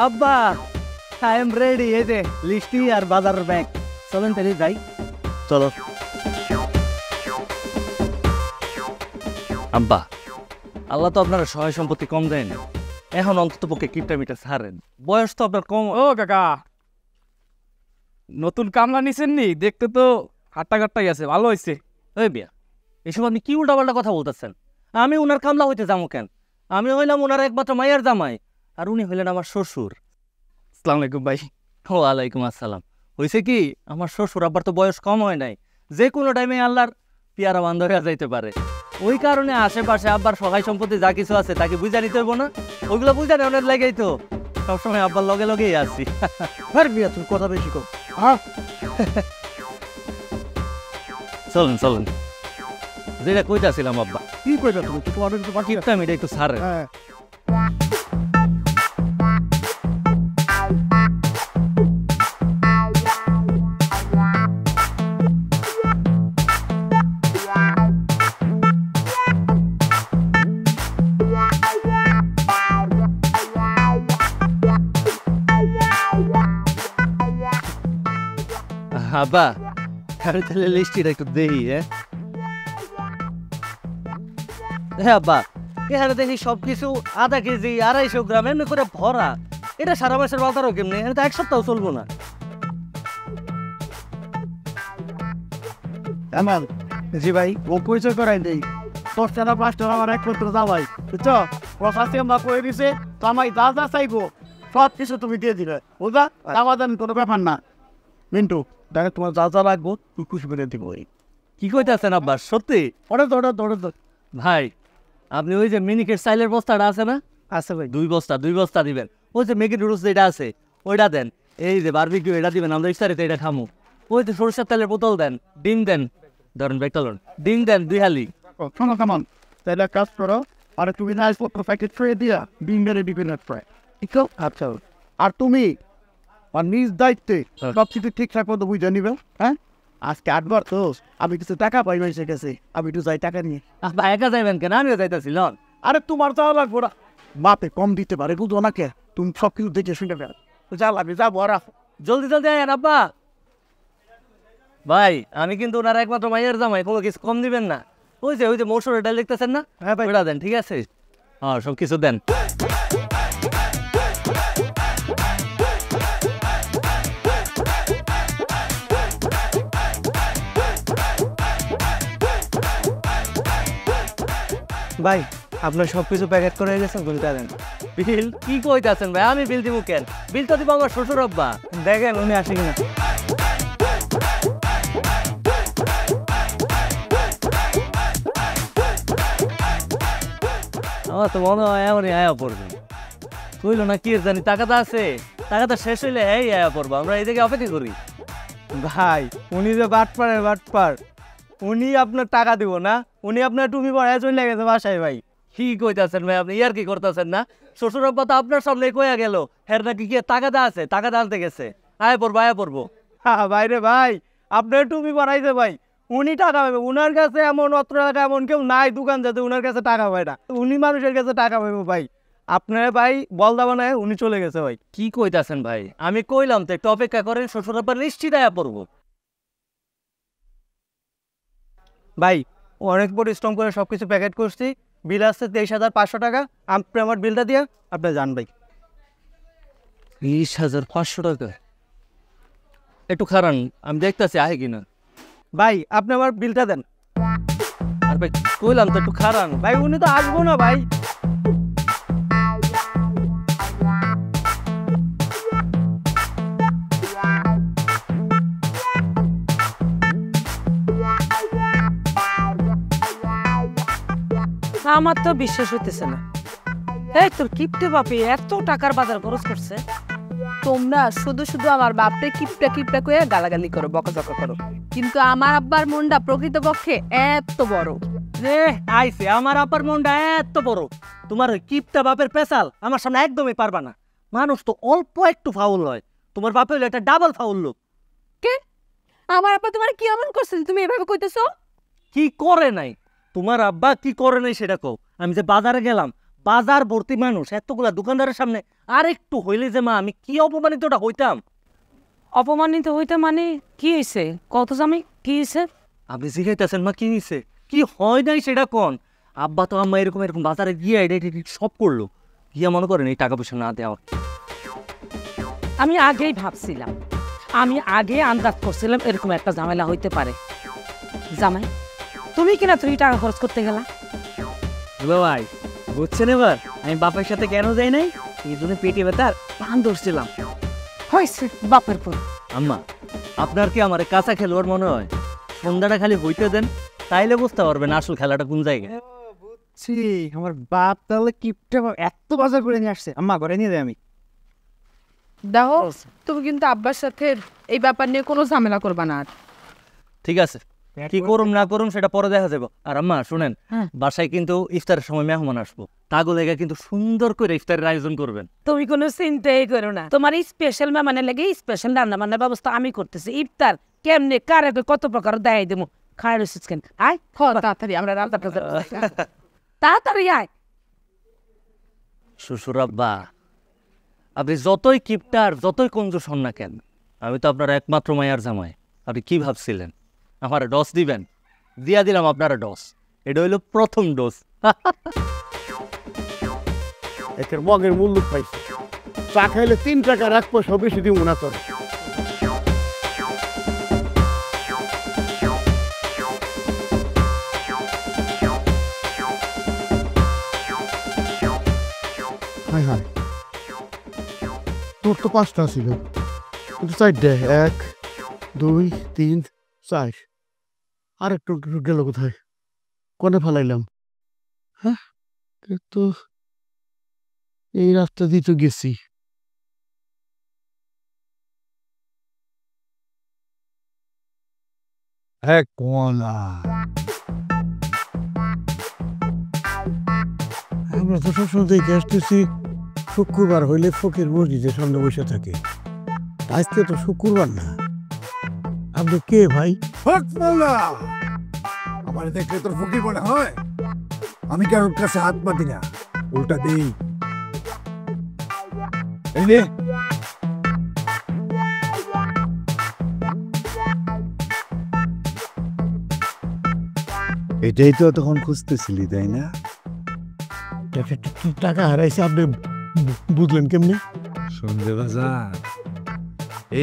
আব্বা আই এম রেডি। এই যে লিস্টি আর বাজারের ব্যাগ, চলেন তাহলে যাই। চলো আব্বা, আল্লাহ তো আপনার সহায় সম্পত্তি কম দেন, এখন অন্তত পক্ষে কিপটা মিটা ছাড়েন। বয়স তো আপনার কম। ও কাকা, নতুন কামলা নিছেন নি? দেখতে তো হাট্টাঘাট্টাই আছে, ভালো হয়েছে। ওই বিয়া, এসব আপনি কি উল্টাপাল্টা কথা বলতেছেন? আমি উনার কামলা হইতে যাবো কেন? আমি হইলাম ওনার একমাত্র মায়ের জামাই, আর উনি হইলেন আমার শ্বশুর। আসসালামু আলাইকুম ভাই। ওয়ালাইকুম আসসালাম। হয়েছে কি, আমার শ্বশুর আব্বার তো বয়স কম হয় নাই, যে কোনো টাইমে আল্লাহর পিয়ারা বান্ধব হয়ে যাইতে পারে। ওই কারণে আশেপাশে আব্বার সহায় সম্পত্তি যা কিছু আছে তাকে বুঝা নিতে হইব না? ওইগুলো বুঝা নেওয়ার লাগেই তো সবসময় আব্বার লগে লগেই আছি। আর বিয়া তুমি কথা বেশি কো। হ্যাঁ চলেন চলেন, যেটা কইতাছিলাম আব্বা, কি কইবা তুমি? তোমার কিছু বাকি আছে? কিপটা মিটা একটু ছাড়েন। হ্যাঁ আব্বা, আমি তাহলে লিস্টিটা একটু দেখি। হ্যাঁ আব্বা, এখানে দেখি সবকিছু আধা কেজি 250 গ্রাম এমনি করে ভরা। এটা সারা মাসের বাজারও কেমনি? এটা তো এক সপ্তাহ চলবো না। আমার জি ভাই, ও পরিচয় করাই দেই। 10 টাকা 5 টাকা আমার একমাত্র জামাই, বুঝছো? ও শাস্তি আমরা করে দিছে, তো আমায় যা যা চাইবো সব কিছু তুমি দিয়ে দিলে, বুঝলা? আমাদের কোনো ব্যাপার না। মিন্টু, দেখো তোমার যা যা লাগবো তুই খুশি করে দিব। কি কইতাছেন আব্বা, সত্যি? ওটা তো ওটা তো ওটা তো ভাই, আপনি ওই যে মিনিকেট চাইলের বস্তাটা আছে না? আছে ভাই। 2 বস্তা দিবেন। ওই যে ম্যাগি নুডলস যেটা আছে ওইটা দেন। এই যে বারবিকিউ এটা দিবেন, আমরা ইফতারিতে এটা খামু। ওই যে সরষের তেলের বোতল দেন। ডিম দেন, ধরেন ব্যাগটালন ডিম দেন 2 হালি। শোনো কেমন, তাহলে কাজ করো, আর তুমি না আসবো প্যাকেট ফ্রে দিয়া ডিম মেরে দিবে না ফ্রাই, ঠিক আছে? আচ্ছা, আর তুমি আর নিজ দায়িত্বে সব কিছু ঠিকঠাক মতো বুঝে নিবে। হ্যাঁ, আজকে 8 বার তো আমি কিছু টাকা পাই মাইসে গেছে, আমি একটু যাই টাকা নিয়ে। আব্বা একা যাইবেন কেন? আমিও যাইতাছি লন। আরে তোমার যাওয়া লাগবো না, বাপে কম দিতে পারে, বুঝো না কে? তুমি সব কিছু দেখে শুনে ফেল, যা লাগবে যাবো। আর জলদি জলদি আয়েন আব্বা। ভাই, আমি কিন্তু ওনার একমাত্র মায়ের জামাই, কোনো কিছু কম দিবেন না। ওই যে মৌসুর এটা লিখতেছেন না? হ্যাঁ ভাই। ওটা দেন, ঠিক আছে? হ্যাঁ, সব কিছু দেন। ভাই, আপনার সব কিছু প্যাকেট করে গেছেন, বিলটা দেন। বিল কি কইতাছেন ভাই? আমি বিল দিব কেন? বিল তো দিব আমার শ্বশুর আব্বা। দেখেন উনি আসে কিনা। আমার তো মনে হয় এমনই আয়া পড়বে। কইলো না কি এর জানি টাকাটা আছে, টাকাটা শেষ হইলে এই আয়া পড়বো। আমরা এইদিকে অপেক্ষা করি। ভাই, উনি যে বাটপার, উনি আপনার টাকা দিব না, উনি আপনার টুপি পরে চলে গেছে বাসায়। ভাই কি কইতাছেন ভাই? আপনি ইয়ার কি করতেছেন না? শ্বশুর আব্বা তো আপনার সামনে কইয়া গেল হের নাকি কি টাকাটা আছে, টাকাটা আনতে গেছে। আয়া পড়বো। হ্যাঁ ভাই রে ভাই, আপনার টুপি পরাইছে ভাই, উনি টাকা পাবে। উনার কাছে এমন অত টাকা এমন কেউ নাই দোকান যাতে উনার কাছে টাকা পায় না। উনি মানুষের কাছে টাকা পাইবো ভাই। আপনার ভাই বলদা বানায় উনি চলে গেছে ভাই। কি কইতাছেন ভাই? আমি কইলাম তো একটু অপেক্ষা করেন, শ্বশুর আব্বা নিশ্চিত আয়া পড়বো। ভাই, অনেক পরিশ্রম করে সব কিছু প্যাকেট করছি, বিল আসছে 23,500 টাকা। আপনি আমার বিলটা দিয়ে আপনি যান ভাই। 20,500 টাকা? একটু খারান, আমি দেখতেছি আহে কিনা। ভাই, আপনি আমার বিলটা দেন। আর ভাই কইলাম তো একটু খারান। ভাই, উনি তো আসবো না ভাই। আমার তো বিশ্বাস হইতেছে না। এই তোর কিপটে বাপি এত টাকার বাজার খরচ করছে, তোমরা শুধু শুধু আমার বাপরে কিপটা কিপটা করে গালাগালি করো, বকাঝকা করো, কিন্তু আমার আব্বার মনটা প্রকৃতপক্ষে এত বড়। রে আইছে আমার আপার মনটা এত বড়, তোমার ওই কিপটা বাপের পেশাল আমার সামনে একদমই পারবা না। মানুষ তো অল্প একটু ফাউল হয়, তোমার বাপে হলো একটা ডাবল ফাউল লোক। কে? আমার আব্বা তোমার কি এমন করছে যে তুমি এভাবে কইতেছো? কি করে নাই? তোমার আব্বা কি করে নাই সেটা কও। আমি যে বাজারে গেলাম, বাজার ভর্তি মানুষ, এতগুলা দোকানদারের সামনে আর একটু হইলে যে মা আমি কি অপমানিতটা হইতাম। অপমানিত হইতে মানে কি হয়েছে কত জামাই, কি হয়েছে? আপনি শিখাইতেছেন মা কি হয়েছে, কি হয় নাই সেটা কোন। আব্বা তো আম্মা এরকম এরকম বাজারে গিয়ে এটা সব করলো, গিয়া মনে করেন এই টাকা পয়সা না দেওয়া। আমি আগেই ভাবছিলাম, আমি আগে আন্দাজ করছিলাম এরকম একটা ঝামেলা হইতে পারে। জামাই তুমি কিনা তুমি টাকা খরচ করতে গেলা? ভাই বুঝছেন এবার আমি বাপের সাথে কেন যাই নাই? এই জন্য পেটে ব্যথার পান ধরছিলাম। হয়েছে বাপের পর। আম্মা আপনার কি আমার কাঁচা খেলোয়াড় মনে হয়? সন্ধ্যাটা খালি হইতে দেন, তাইলে বুঝতে পারবেন আসল খেলাটা কোন জায়গায়। বুঝছি, আমার বাপ তাহলে কিপটা এত বাজার করে নিয়ে আসছে। আম্মা ঘরে নিয়ে যাই আমি। দেখো তুমি কিন্তু আব্বার সাথে এই ব্যাপার নিয়ে কোনো ঝামেলা করবা না। ঠিক আছে, কি করুম না করুম সেটা পরে দেখা যাবে। আর আম্মা শুনেন, বাসায় কিন্তু ইফতারের সময় মেহমান আসবো, তাগো লেগে কিন্তু সুন্দর করে ইফতারের আয়োজন করবেন। তুমি কোনো চিন্তাই করো না, তোমার স্পেশাল মেহমানের লেগে স্পেশাল রান্না বান্নার ব্যবস্থা আমি করতেছি। ইফতার কেমনে কারে কত প্রকার দেয় দেবো, খায় রসিস কেন? আয় তাড়াতাড়ি আমরা রান্নাটা তাড়াতাড়ি আয়। শ্বশুর আব্বা, আপনি যতই কিপটার যতই কঞ্জুস হন না কেন, আমি তো আপনার একমাত্র মায়ার জামাই। আপনি কি ভাবছিলেন আমার ডস দিবেন? দিয়া দিলাম আপনারা ডস, এটা হইল প্রথম ডোজ। একের মগের মূল্য পাইছে, চা খাইলে 3 টাকা রাখ পয়সা বেশি দিব না তোর। হায় হায়, তোর তো 5টা ছিল, কিন্তু 4টে, 1 2 3 4, আর একটু গেল কোথায়? কোনে ফেলাইলাম? হ্যাঁ, তো এই রাস্তা দিয়ে তো গেছি। হ্যাঁ কলা, আমরা তো সবসময় দেখে আসতেছি শুক্রবার হইলে ফকির মসজিদের সামনে বসে থাকে, আজকে তো শুক্রবার না। আপনি কে ভাই? হক মাওলা, আমার দেখলে তোর ফকির মনে হয়? আমি কারোর কাছে হাত পাতি না, উল্টা দেই। এই নে, এটাই তো তখন খুঁজতেছিলি তাই না? টাকা হারাইছে, আপনি বুঝলেন কেমনি? শুনতে বাজার,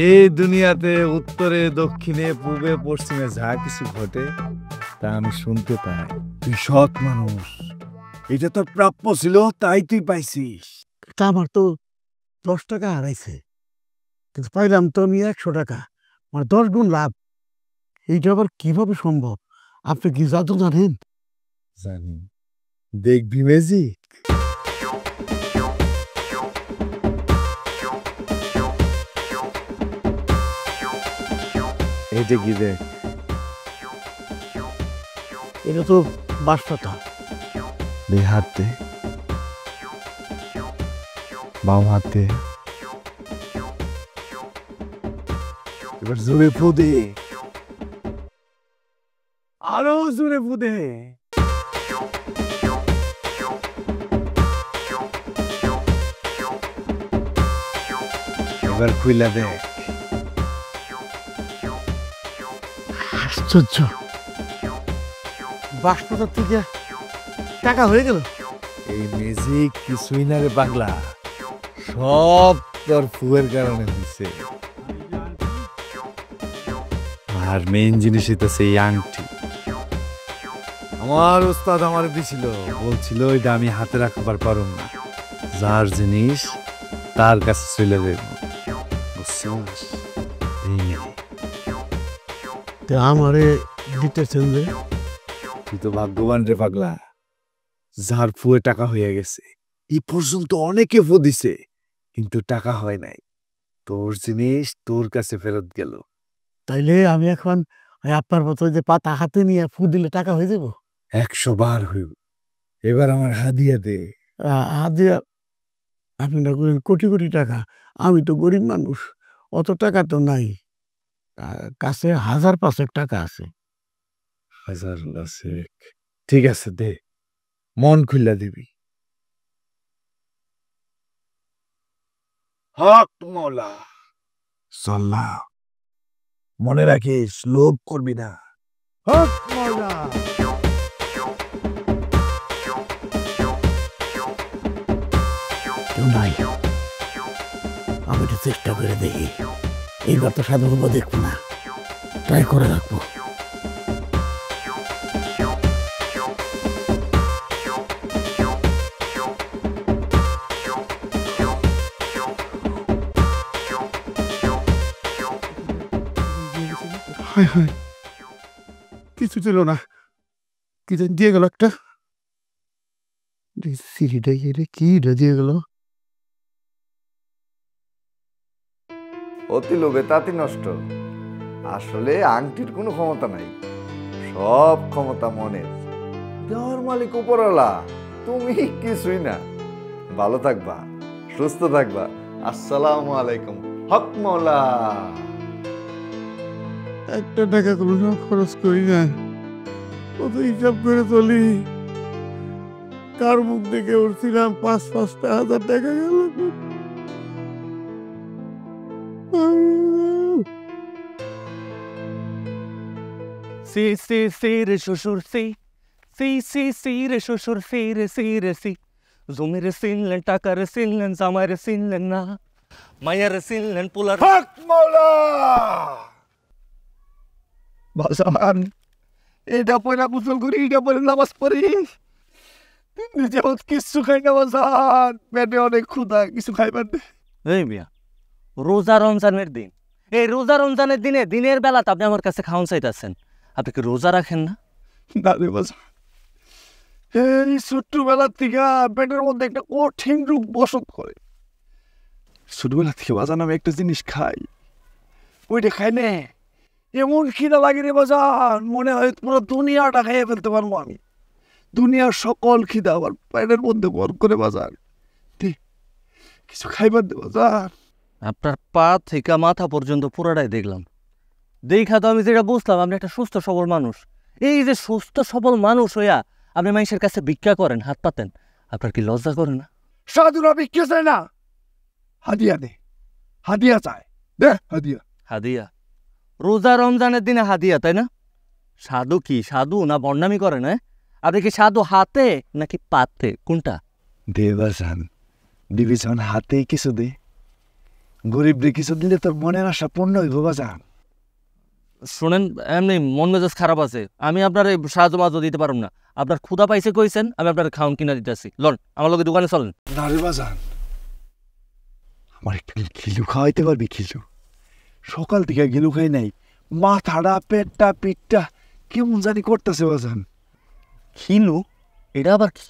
এই দুনিয়াতে উত্তরে দক্ষিণে পূবে পশ্চিমে যা কিছু ঘটে তা আমি শুনতে পাই। তুই সৎ মানুষ, এটা তোর প্রাপ্য ছিল তাই তুই পাইছিস। তা আমার তো 10 টাকা হারাইছে, কিন্তু পাইলাম তো আমি 100 টাকা, মানে 10 গুণ লাভ। এইটা আবার কিভাবে সম্ভব? আপনি কি জাদু জানেন? জানি, দেখবি ম্যাজিক। এটা কি দেখ, এটা তো বাসপাতা। দে হাতে, বাম হাতে, এবার জোরে ফু দে, আরো জোরে ফু দে। এবার খুইলা দে। আশ্চর্য, বাসপাতার থেকে টাকা হয়ে গেল। এই ম্যাজিক কিছুই না রে পাগলা, সব তোর ফুয়ের কারণে হয়েছে। আর মেইন জিনিস হইতেছে এই আংটি। আমার ওস্তাদ আমার দিছিল, বলছিল এটা আমি হাতে রাখবার পারুম না, যার জিনিস তার কাছে চলে যাইব, বুঝছিস? এই নে। তা আমারে দিতেছেন যে? তুই তো ভাগ্যবান রে পাগলা, যার ফুয়ে টাকা হয়ে গেছে। এই পর্যন্ত অনেকে ফু দিছে, কিন্তু টাকা হয় নাই। তোর জিনিস তোর কাছে ফেরত গেল। তাইলে আমি এখন ওই আপনার মতো যে পাতা হাতে নিয়ে ফু দিলে টাকা হয়ে যাব? 100 বার হইব। এবার আমার হাদিয়া দে। হাদিয়া? আপনি না করেন কোটি কোটি টাকা, আমি তো গরিব মানুষ, অত টাকা তো নাই। কাছে 1000-500 টাকা আছে। 1000 ঠিক আছে দে, মন খুল্লা দিবি। হক মৌলা। চল না। মনে রাখিস, লোভ করবি না। হক মৌলা। কেউ নাই, আমি একটু চেষ্টা করে দেখি। এইবার তো সাধু বাবা দেখবো না, ট্রাই করে রাখবো। হায় হায়, কিছু ছিল না, কি যেন দিয়ে গেল একটা। সিঁড়িটা কি দিয়ে গেল? অতি লোভে তাঁতি নষ্ট। আসলে আংটির কোনো ক্ষমতা নাই, সব ক্ষমতা মনের। দেওয়ার মালিক উপরওয়ালা, তুমি কিছুই না। ভালো থাকবা, সুস্থ থাকবা। আসসালামু আলাইকুম। হক মৌলা। একটা টাকা কোনো খরচ করি না, কত হিসাব করে চলি। কার মুখ দেখে উঠছিলাম 5,000 টাকা গেল। সি সি সি রে শ্বশুর সি সি সি সি রে শ্বশুর সি রে সি রে সি। জমির সিনলেন, টাকার সিনলেন, জামাইরে সিনলেন না, মায়ের সিনলেন, পোলার। হক মৌলা। বাজান, এটা পয়লা গোসল করি, এটা পরে নামাজ পড়ি, যেমন কিছু খাই না বাজান। পেটে অনেক ক্ষুধা, কিছু খাইবার নেই। এই মিয়া, রোজা রমজানের দিন, এই রোজা রমজানের দিনে দিনের বেলাতে আপনি আমার কাছে খাওয়ান চাইতেছেন। আপনি কি রোজা রাখেন না? না রে বাজান, এই ছোট্টবেলার থেকে পেটের মধ্যে একটা কঠিন রোগ বসত করে। ছোটবেলা থেকে বাজান আমি একটা জিনিস খাই, ওইটা খাই না এমন খিদা লাগে রে বাজান, মনে হয় পুরো দুনিয়াটা খাইয়ে ফেলতে পারবো আমি। দুনিয়ার সকল খিদা আমার পেটের মধ্যে ভর করে বাজান। কিছু খাইবার দে বাজান। আপনার পা থেকে মাথা পর্যন্ত পুরাটাই দেখলাম। দেখা তো আমি যেটা বুঝলাম, আপনি একটা সুস্থ সবল মানুষ। এই যে সুস্থ সবল মানুষ হইয়া আপনি মানুষের কাছে ভিক্ষা করেন, হাত পাতেন, আপনার কি লজ্জা করে না? সাধুরা ভিক্ষা চায় না, হাদিয়া দে। হাদিয়া চায়, দে হাদিয়া। হাদিয়া? রোজা রমজানের দিনে হাদিয়া, তাই না? সাধু কি সাধু না বন্ডামি করেন? আপনি কি সাধু হাতে নাকি পাতে, কোনটা? দে বাজান, দিবি যখন হাতেই কিছু দে। গরিবরে কিছু দিলে তোর মনের আশা পূর্ণ হইব বাজান। শোনেন, এমনি মন মেজাজ খারাপ আছে, আমি আপনার এই সাহায্য মাঝ দিতে পারব না। আপনার ক্ষুধা পাইছে কইছেন, আমি আপনার খাওয়ান কিনা দিতেছি। লন, আমার লোকের দোকানে চলেন। না রে বাজান, আমার একটু খিলু খাওয়াইতে পারবি? খিলু সকাল থেকে গিলু খাই নাই, মাথাটা পেটটা পিঠটা কেমন জানি করতেছে বাজান। খিলু? এটা আবার কি?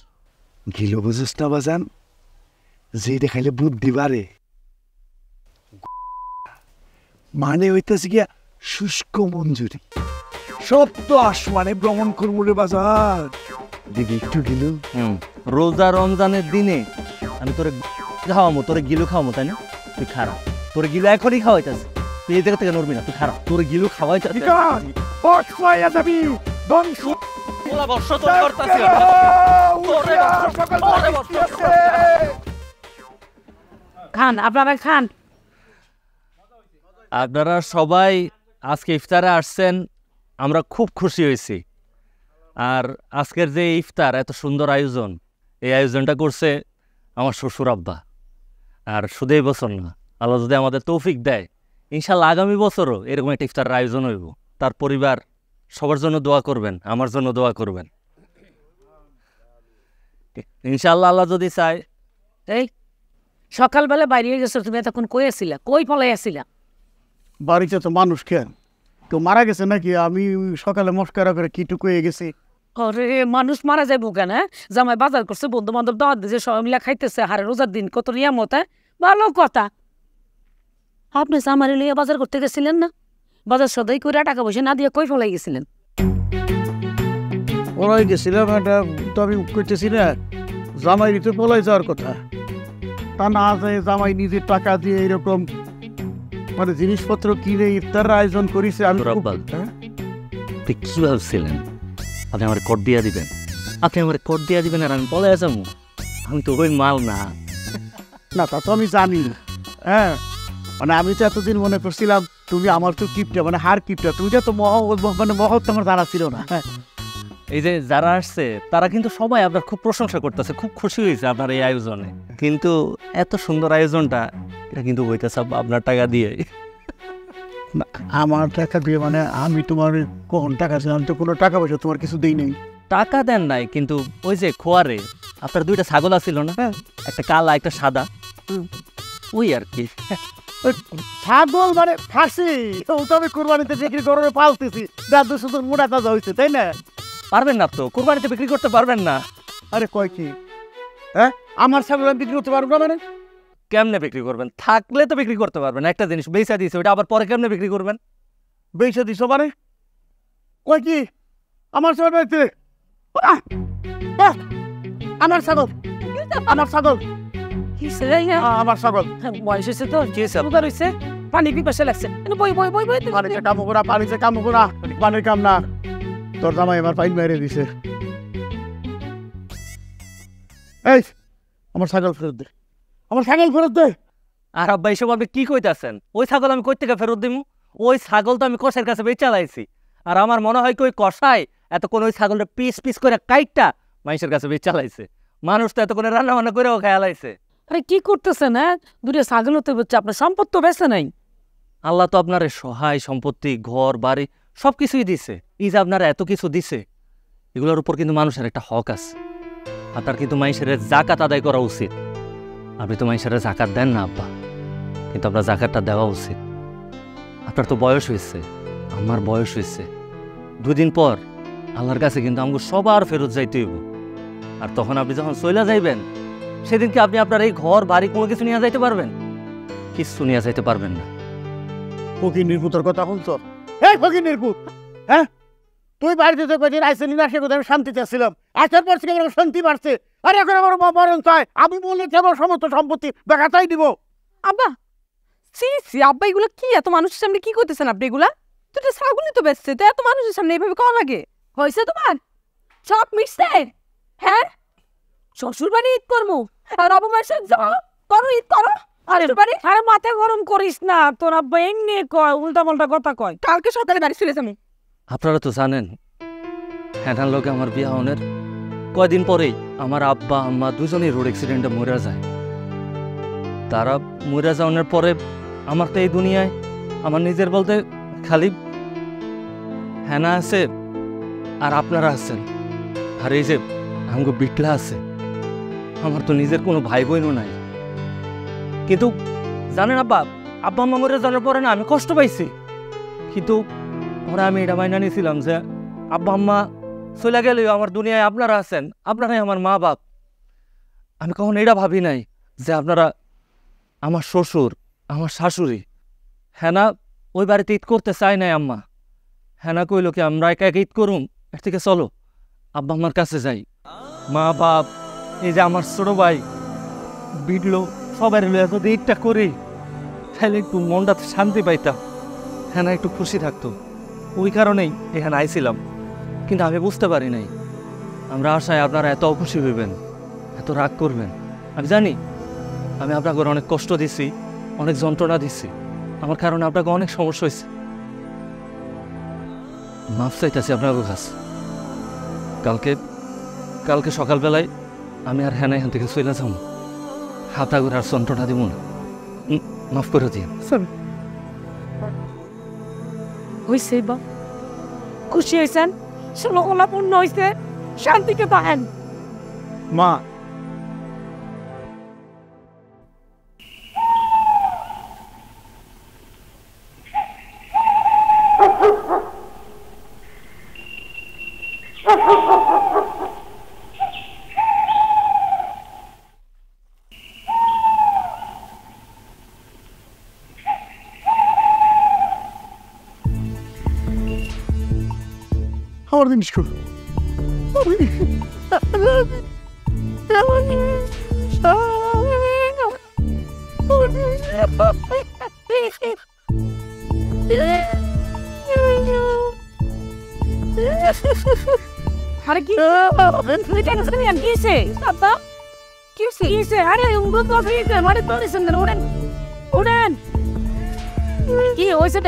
গিলু বুঝিস না বাজান, যেটা খাইলে বুদ্ধি বাড়ে। মানে হইতেছে গিয়া শুষ্ক মঞ্জুরি, সপ্ত আসমানে ভ্রমণ করবো রে বাজার। দিদি একটু গিলু। রোজা রমজানের দিনে আমি তোরে খাওয়ামো, তোরে গিলু খাওয়ামো, তাই না? তুই খারাপ, তোরে গিলু এখনই খাওয়াইতেছে। তুই এই জায়গা থেকে নড়বি না, তুই খারাপ, তোরে গিলু খাওয়াইতেছে। খান, আপনারা খান। আপনারা সবাই আজকে ইফতারে আসছেন, আমরা খুব খুশি হয়েছি। আর আজকের যে ইফতার, এত সুন্দর আয়োজন, এই আয়োজনটা করছে আমার শ্বশুর আব্বা। আর শুধু এই বছর না, আল্লাহ যদি আমাদের তৌফিক দেয়, ইনশাল্লাহ আগামী বছরও এরকম একটা ইফতারের আয়োজন হইব। তার পরিবার সবার জন্য দোয়া করবেন, আমার জন্য দোয়া করবেন ইনশাল্লাহ, আল্লাহ যদি চায়। এই সকালবেলা বাইরে গেছো, তুমি এতক্ষণ কই আসিলা? কই পলাই আসিলা? বাড়িতে তো মানুষ কেন, কেউ মারা গেছে নাকি? আমি সকালে মস্কারা করে কিটুকু হয়ে গেছি। আরে মানুষ মারা যাইব কেন? জামাই বাজার করছে, বন্ধু বান্ধব দাওয়াত দিয়েছে, সবাই মিলা খাইতেছে। হারে রোজার দিন কত নিয়ামত। ভালো কথা। আপনি জামারি লইয়া বাজার করতে গেছিলেন না? বাজার সদাই করে টাকা পয়সা না দিয়ে কই ফলাই গেছিলেন? পলাই গেছিলাম, এটা তো আমি করতেছি না, জামাই তো পলাই যাওয়ার কথা। তা না যায় জামাই নিজের টাকা দিয়ে এরকম মানে জিনিসপত্র কিনে ইফতার আয়োজন করেছে। আমি খুব- রব্বাল। হ্যাঁ? আপনি কি ভাবছিলেন আপনি আমার কোড দিয়া দিবেন? আপনি আমার কোড দিয়া দিবেন আর আমি পলে যাবো? আমি তো ওই মাল না। না তা তো আমি জানি। হ্যাঁ, মানে আমি তো এতদিন মনে করছিলাম তুমি আমার তো কিপটা, মানে হার কিপটা, তুমি তো মানে মহৎ তোমার জানা ছিল না। হ্যাঁ, এই যে যারা আসছে তারা কিন্তু সবাই আপনার খুব প্রশংসা করতেছে, খুব খুশি হয়েছে আপনার এই আয়োজনে। কিন্তু এত সুন্দর আয়োজনটা এটা কিন্তু হইতেছে আপনার টাকা দিয়ে। না, আমার টাকা দিয়ে মানে আমি তোমার কখন টাকা ছিল, আমি তো কোনো টাকা পয়সা তোমার কিছু দিই নেই। টাকা দেন নাই, কিন্তু ওই যে খোয়ারে আপনার 2টা ছাগল আছিল না, একটা কালা একটা সাদা, ওই আর কি। ওই ছাগল মানে ফাঁসি, ও তো আমি কোরবানিতে বিক্রি করে পালতেছি, দাদু শুধু মোটা তাজা হয়েছে, তাই না? পারবেন না তো, কোরবানিতে বিক্রি করতে পারবেন না। আরে কয় কি, হ্যাঁ আমার ছাগল আমি বিক্রি করতে পারবো না মানে? কেমনে বিক্রি করবেন? থাকলে তো বিক্রি করতে পারবেন, একটা জিনিস বেচা দিয়েছে ওটা আবার পরে কেমনে বিক্রি করবেন? বেচে দিছো মানে? কয় কি আমার ছাগল বেচতে? আমার ছাগল, আমার ছাগল, কিসে রে ইয়া? আমার ছাগল। বয়স হয়েছে তো, কি হয়েছে? সুগার হয়েছে, পানি পিপাসা লাগছে। বই বই বই বই পানিতে কামবো না, পানিতে কামবো না, পানির কাম না। তোর জামাই আমার পাইন মেরে দিছে। এই আমার ছাগল ফেরত দে, আমার ছাগল ফেরত দে। আর আব্বা এইসব আপনি কি কইতাছেন? ওই ছাগল আমি কই থেকে ফেরত দিমু? ওই ছাগল তো আমি কষাইয়ের কাছে বেচা লাইছি। আর আমার মনে হয় কি ওই কষাই এতক্ষণ ওই ছাগলটা পিস পিস করে কাইটটা মানুষের কাছে বেচা লাইছে। মানুষ তো এতক্ষণ রান্না বান্না করেও খেয়া লাইছে। আরে কি করতেছেন? হ্যাঁ, দুটো ছাগল হতে হচ্ছে, আপনার সম্পদ তো বেঁচে নাই। আল্লাহ তো আপনার সহায় সম্পত্তি, ঘর বাড়ি সব কিছুই দিছে। এই যে আপনারা এত কিছু দিছে, এগুলোর উপর কিন্তু মানুষের একটা হক আছে। আপনার কিন্তু মানুষের জাকাত আদায় করা উচিত। আপনি তো মানুষের জাকাত দেন না আব্বা, কিন্তু আপনার জাকাতটা দেওয়া উচিত। আপনার তো বয়স হয়েছে, আমার বয়স হয়েছে, 2 দিন পর আল্লাহর কাছে কিন্তু আমাকে সবার ফেরত যাইতে হইব। আর তখন আপনি যখন চলে যাইবেন, সেদিন কি আপনি আপনার এই ঘর বাড়ি কোনো কিছু নিয়ে যাইতে পারবেন? কিছু নিয়ে যাইতে পারবেন না। ফকির নির্পুতর কথা বলছো? এই ফকির নির্পুত, হ্যাঁ তুই বাড়িতে তো কদিন আইসেনি না, সে কথা আমি শান্তিতে ছিলাম। আসার পর থেকে আমার শান্তি বাড়ছে। আর এখন আমার মরণ চাই, আমি বললে আমার সমস্ত সম্পত্তি দেখাতাই দিব। আব্বা সি সি আব্বা এগুলো কি এত মানুষের সামনে কি করতেছেন আপনি? এগুলা তো এটা ছাগলই তো বেচছে, তো এত মানুষের সামনে এইভাবে করা লাগে? হয়েছে তোমার সব মিশছে? হ্যাঁ, শ্বশুর বাড়ি ঈদ করবো আর অবমাসের করো, ঈদ করো। আরে শ্বশুর বাড়ি আরে মাথা গরম করিস না, তোর আব্বা এমনি কয়, উল্টা পাল্টা কথা কয়। কালকে সকালে বাড়ি চলে যাবো। আপনারা তো জানেন হ্যাঁ লোকে আমার বিয়া হনের কয়দিন পরেই আমার আব্বা আম্মা দুজনেই রোড অ্যাক্সিডেন্টে মরে যায়। তারা মরে যাওয়ার পরে আমার তো এই দুনিয়ায় আমার নিজের বলতে খালি হ্যানা আছে আর আপনারা আছেন, আর এই যে আমাকে বিটলা আছে। আমার তো নিজের কোনো ভাই বোনও নাই। কিন্তু জানেন আব্বা, আব্বা আম্মা মরে যাওয়ার পরে না আমি কষ্ট পাইছি, কিন্তু ওরা আমি এটা মাইনা নিয়েছিলাম যে আব্বা আম্মা চলে গেলেও আমার দুনিয়ায় আপনারা আছেন, আপনারাই আমার মা বাপ। আমি কখন এটা ভাবি নাই যে আপনারা আমার শ্বশুর, আমার শাশুড়ি। হ্যাঁ না ওই বাড়িতে ঈদ করতে চাই নাই আম্মা। হ্যাঁ না কইল কি আমরা একা একা ঈদ করুম, এর থেকে চলো আব্বা আম্মার কাছে যাই। মা বাপ, এই যে আমার ছোট ভাই বিটলো, সবাই যদি ঈদটা করি তাহলে একটু মনটাতে শান্তি পাইতাম, হ্যাঁ না একটু খুশি থাকতো। ওই কারণেই এখানে আইছিলাম। কিন্তু আমি বুঝতে পারি নাই আমরা আশায় আপনারা এত অখুশি হইবেন, এত রাগ করবেন। আমি জানি আমি আপনাকে অনেক কষ্ট দিছি, অনেক যন্ত্রণা দিছি, আমার কারণে আপনাকে অনেক সমস্যা হয়েছে। মাফ চাইতেছি আপনার কাছে। কালকে সকালবেলায় আমি আর হ্যাঁ এখান থেকে চলে যাবো, হাতা করে আর যন্ত্রণা দিব না। মাফ করে দিন। হয়েছে বা খুশি হয়েছেন? ষোলো পূর্ণ হয়েছে, শান্তিকে পাহেন। মা আমার জিনিস কো আরে কি কিসে আব্বা কিসে আরে মানে উড়েন উড়েন কি হয়েছে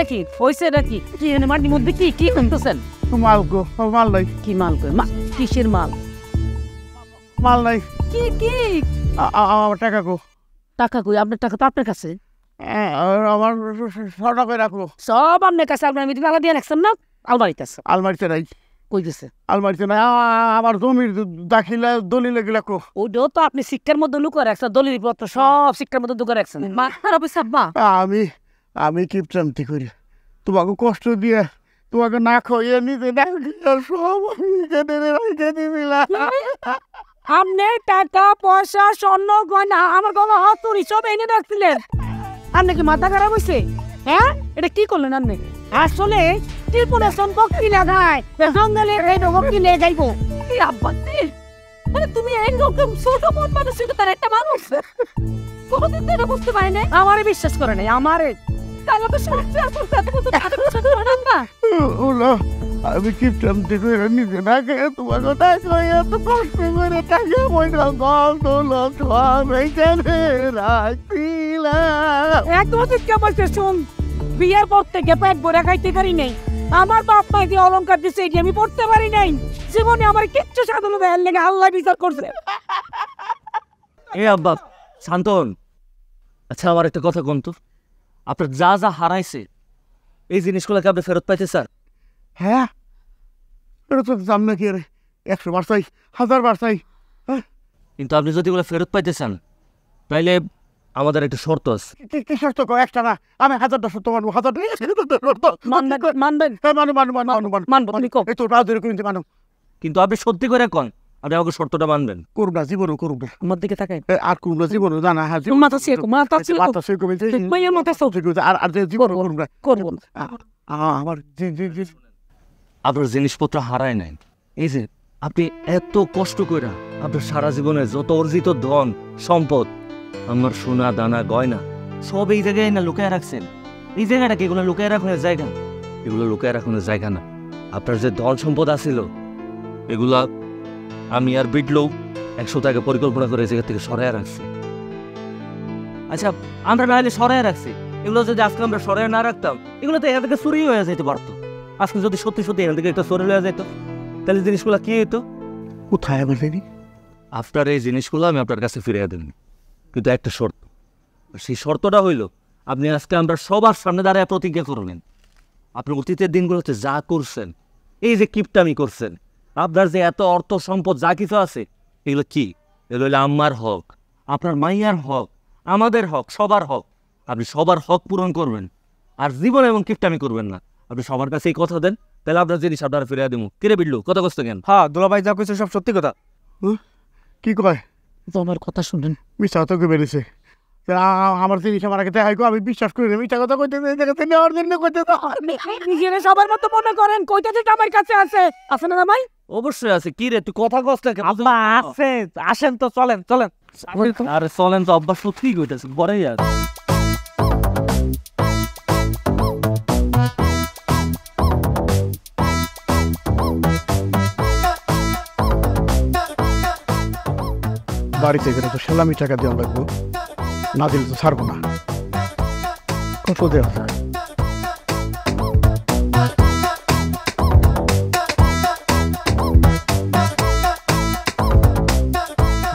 নাকি কি মাটির মধ্যে কি করতেছেন মাল গো মাল নাই কি মাল কই কিসের মাল মাল নাই কি আমার টাকা গো টাকা কই আপনার টাকা তো আপনার কাছে আমার 100 টাকা রাখো সব আপনার কাছে আপনার আমি টাকা দিয়ে রাখছেন না আলমারিতে আছে আলমারিতে নাই কই দিছে আলমারিতে নাই আমার জমির দাখিলা দলিলে গেলা কো ওইটাও তো আপনি শিক্ষার মধ্যে লুকো রাখছেন দলিল পত্র সব শিক্ষার মধ্যে লুকো রাখছেন মাথার অফিস আব্বা আমি কিপটান্তি করি তোমাকে কষ্ট দিয়ে তোমাকে না খাইয়ে নিতে না সব আমি রেখে দিলাম আপনার টাকা পয়সা স্বর্ণ গয়না আমার গলা হাতুড়ি সব এনে রাখছিলেন আপনি কি মাথা খারাপ হয়েছে হ্যাঁ এটা কি করলেন আপনি আসলে ত্রিপুরেশন পক্ষী লাগায় জঙ্গলে এই রকম কি নিয়ে যাইবো কি আব্বা মানে তুমি এইরকম ছোট মন মানুষ তার একটা মানুষ কোনদিন তো বুঝতে পারি না আমারে বিশ্বাস করে নাই আমারে তাহলে তো সংসার করতে না ওলো আমি কিপটান্তি করে নিতে না খেয়ে তোমাকে না খাইয়ে এত কষ্ট করে টাকা পয়সা গল তোলো সব এইখানে রাখছিলাম একদম ঠিক বলছে শুন বিয়ের পর থেকে পেট ভরে খাইতে পারি নাই আমার বাপ মা যে অলংকার দিচ্ছে এটি আমি পড়তে পারি নাই জীবনে আমার কিচ্ছু সাধন দেয়ার লেগে আল্লাহ বিচার করছে এ আব্বা শান্তন আচ্ছা আমার একটা কথা কোন তো আপনার যা যা হারাইছে এই জিনিসগুলোকে আপনি ফেরত পাইতে স্যার হ্যাঁ এটা তো দাম নাকি রে 100 বার চাই 1000 বার চাই কিন্তু আপনি যদি এগুলো ফেরত পাইতে চান তাইলে আমাদের একটা শর্ত আছে কি শর্ত কো একটা না আমি 1000টা শর্ত মানবো 1000টা শর্ত মানবেন হ্যাঁ মানবো এই তো রাজুরে কিন্তু মানো কিন্তু আপনি সত্যি করে কোন আপনি আমাকে শর্তটা মানবেন করব না জীবনও করব না আমার দিকে তাকাই আর করব না জীবনও জানা হ্যাঁ মাথা ছেকো মাথা সে কমে মাইয়ের মাথা সব আর জীবন করব না করব না আমার আপনার জিনিসপত্র হারায় নাই এই যে আপনি এত কষ্ট করে আপনার সারা জীবনে যত অর্জিত ধন সম্পদ আমার সোনা দানা গয়না সব এই জায়গায় না লুকায় রাখছেন এই জায়গাটা কি এগুলো লুকায় রাখানোর জায়গা এগুলো লুকায় রাখানোর জায়গা না আপনার যে ধন সম্পদ আছিল এগুলা আমি আর বিটলো 100 টাকা পরিকল্পনা করে জায়গা থেকে সরাইয়া রাখছি আচ্ছা আমরা না হলে সরাইয়া রাখছি এগুলো যদি আজকে আমরা সরাইয়া না রাখতাম এগুলো তো এখান থেকে চুরি হয়ে যেতে পারতো আজকে যদি সত্যি সত্যি এখান থেকে একটা চুরি হয়ে যেত তাহলে জিনিসগুলো কি হতো কোথায় আমার দেবি আপনার এই জিনিসগুলো আমি আপনার কাছে ফিরিয়ে দেন কিন্তু একটা শর্ত সেই শর্তটা হইল আপনি আজকে আমরা সবার সামনে দাঁড়ায় প্রতিজ্ঞা করবেন আপনার অতীতের দিনগুলোতে যা করছেন এই যে কিপটামি করছেন আপনার যে এত অর্থ সম্পদ যা কিছু আছে এগুলো কি এগুলো হইলো আমার হক আপনার মাইয়ার হক আমাদের হক সবার হক আপনি সবার হক পূরণ করবেন আর জীবন এবং কিপটামি করবেন না আপনি সবার কাছে এই কথা দেন তাহলে আপনার জিনিস আপনারা ফিরিয়ে দেবো কিরে বিড়লু কথা কষ্ট কেন হ্যাঁ দুলাভাই যা কইছে সব সত্যি কথা কি কয় তোমার কথা শুনেন মিশা তো বেরিয়েছে আমার জিনিস আমার আগে দেখাই গো আমি বিশ্বাস করি মিথ্যা কথা কইতে নেওয়ার জন্য কইতে নিজেরা সবার মতো মনে করেন কইটা যেটা আমার কাছে আছে আছে না ভাই অবশ্যই আছে কি রে তুই কথা কষ্ট কেন আব্বা আছে আসেন তো চলেন আরে চলেন তো অভ্যাস সত্যি কইতেছে বড়ই আছে বাড়িতে গেলে তো সেলামি টাকা দেওয়া লাগবো না দিলে তো ছাড়বো না কত দেওয়া যায়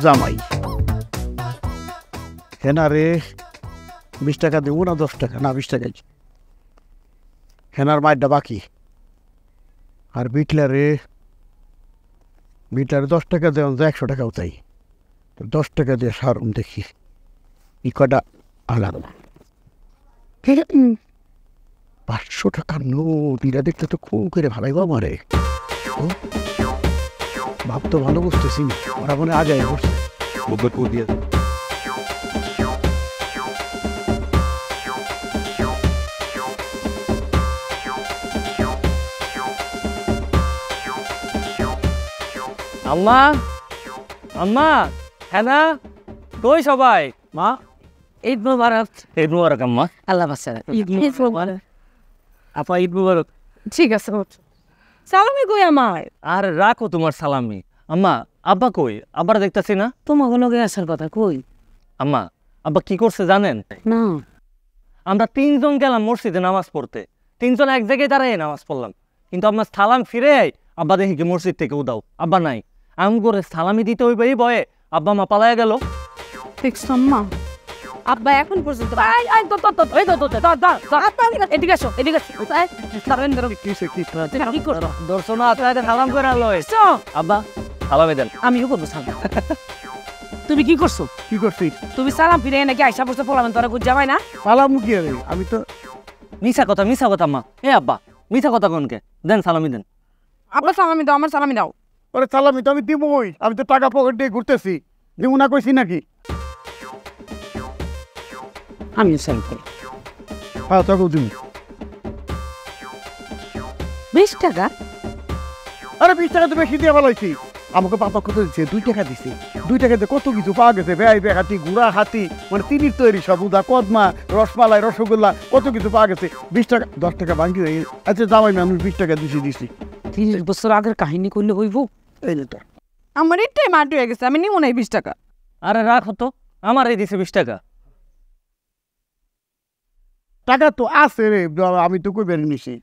জামাই হেনা রে 20 টাকা দেবো না 10 টাকা না 20 টাকাই হেনার মায়েরটা বাকি আর বিটলারে 10 টাকা দেওয়া যায় 100 টাকাও চাই 10 টাকা দিয়ে সারুন দেখি ই কটা আলাদা 500 টাকার নোট এটা দেখতে তো খুব করে ভালোই গো আমারে ভাব তো ভালো বুঝতেছি ওরা মনে আজ বসছে আম্মা আম্মা হ্যাঁ না কই সবাই মা ঈদ মুবারক। ঈদ মুবারক আম্মা। আল্লাহ বাচ্চারা ঈদ মুবারক। আপা ঈদ মুবারক। ঠিক আছে সালামি কই আমার? আর রাখো তোমার সালামি। আম্মা আব্বা কই? আব্বার দেখতাছি না। তোমাকে লগে আসার কথা কই? আম্মা আব্বা কি করছে জানেন? না আমরা 3 জন গেলাম মসজিদে নামাজ পড়তে, 3 জন এক জায়গায় দাঁড়াই নামাজ পড়লাম, কিন্তু আপনার সালাম ফিরে আব্বা দেখি কি মসজিদ থেকে উদাও, আব্বা নাই। আমি করে সালামি দিতে হইবে এই ভয়ে আব্বা মা পালায়া গেল। দেখছো আম্মা আব্বা এখন পর্যন্ত এদিকে আসো এদিকে আসো কি করো দর্শন আছে সালাম করে আলো আব্বা সালামে দেন। আমিও করবো সালাম। তুমি কি করছো? কি করছিস? তুমি সালাম ফিরে নাকি আইসা বসে পড়লাম তোরা গুজ যাবাই না? পালাম কি রে? আমি তো মিছা কথা আম্মা। এ আব্বা মিছা কথা কোনকে? দেন সালামি দেন। আব্বা সালামি দাও, আমার সালামি দাও। ওরে সালামি তো আমি দিবই, আমি তো টাকা পকেট দিয়ে ঘুরতেছি, দিব না কইছি নাকি? আমিও সালাম করি। হ্যাঁ তোকেও দিব। 20 টাকা? আরে 20 টাকা তো বেশি দিয়ে ফেলাইছি। আমাকে পাপা কত দিচ্ছে? 2 টাকা দিছে। 2 টাকাতে কত কিছু পাওয়া গেছে, বেআই হাতি, গুড়া হাতি, মানে চিনির তৈরি সব, উদা কদমা, রসমালাই, রসগোল্লা, কত কিছু পাওয়া গেছে। 20 টাকা 10 টাকা বাকি হয়ে গেছে। আচ্ছা জামাই মানুষ 20 টাকা দিছি। 30 বছর আগের কাহিনী করলে হইব? এই তো আমার এটাই মাটি হয়ে গেছে, আমি নিবো না 20 টাকা। আরে রাখো তো, আমার এই দিছে 20 টাকা। টাকা তো আছে রে, আমি তো কই বেরি নিছি।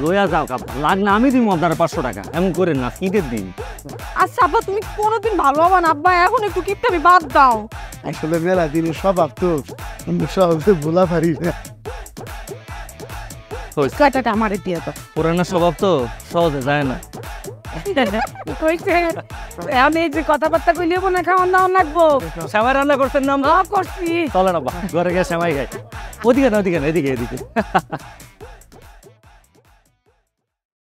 লইয়া যাও কাপড় লাগ না, আমি দিব আপনার 500 টাকা। এমন করেন না, ঈদের দিন। আচ্ছা আব্বা তুমি কোনোদিন ভালো হবা না আব্বা, এখন একটু কিপটামি বাদ দাও। আসলে মেলা দিনের স্বভাব তো, আমি সহজে ভোলা পারি না। টাকাটা আমার দিয়ে দাও। পুরানা স্বভাব তো সহজে যায় না। এখন এই যে কথাবার্তা কইলে না খাওয়ান দাওয়ান লাগবো। সেমাই রান্না করছেন না? করছি। চলে না ঘরে গিয়ে সেমাই খাই। ওদিকে না, এদিকে।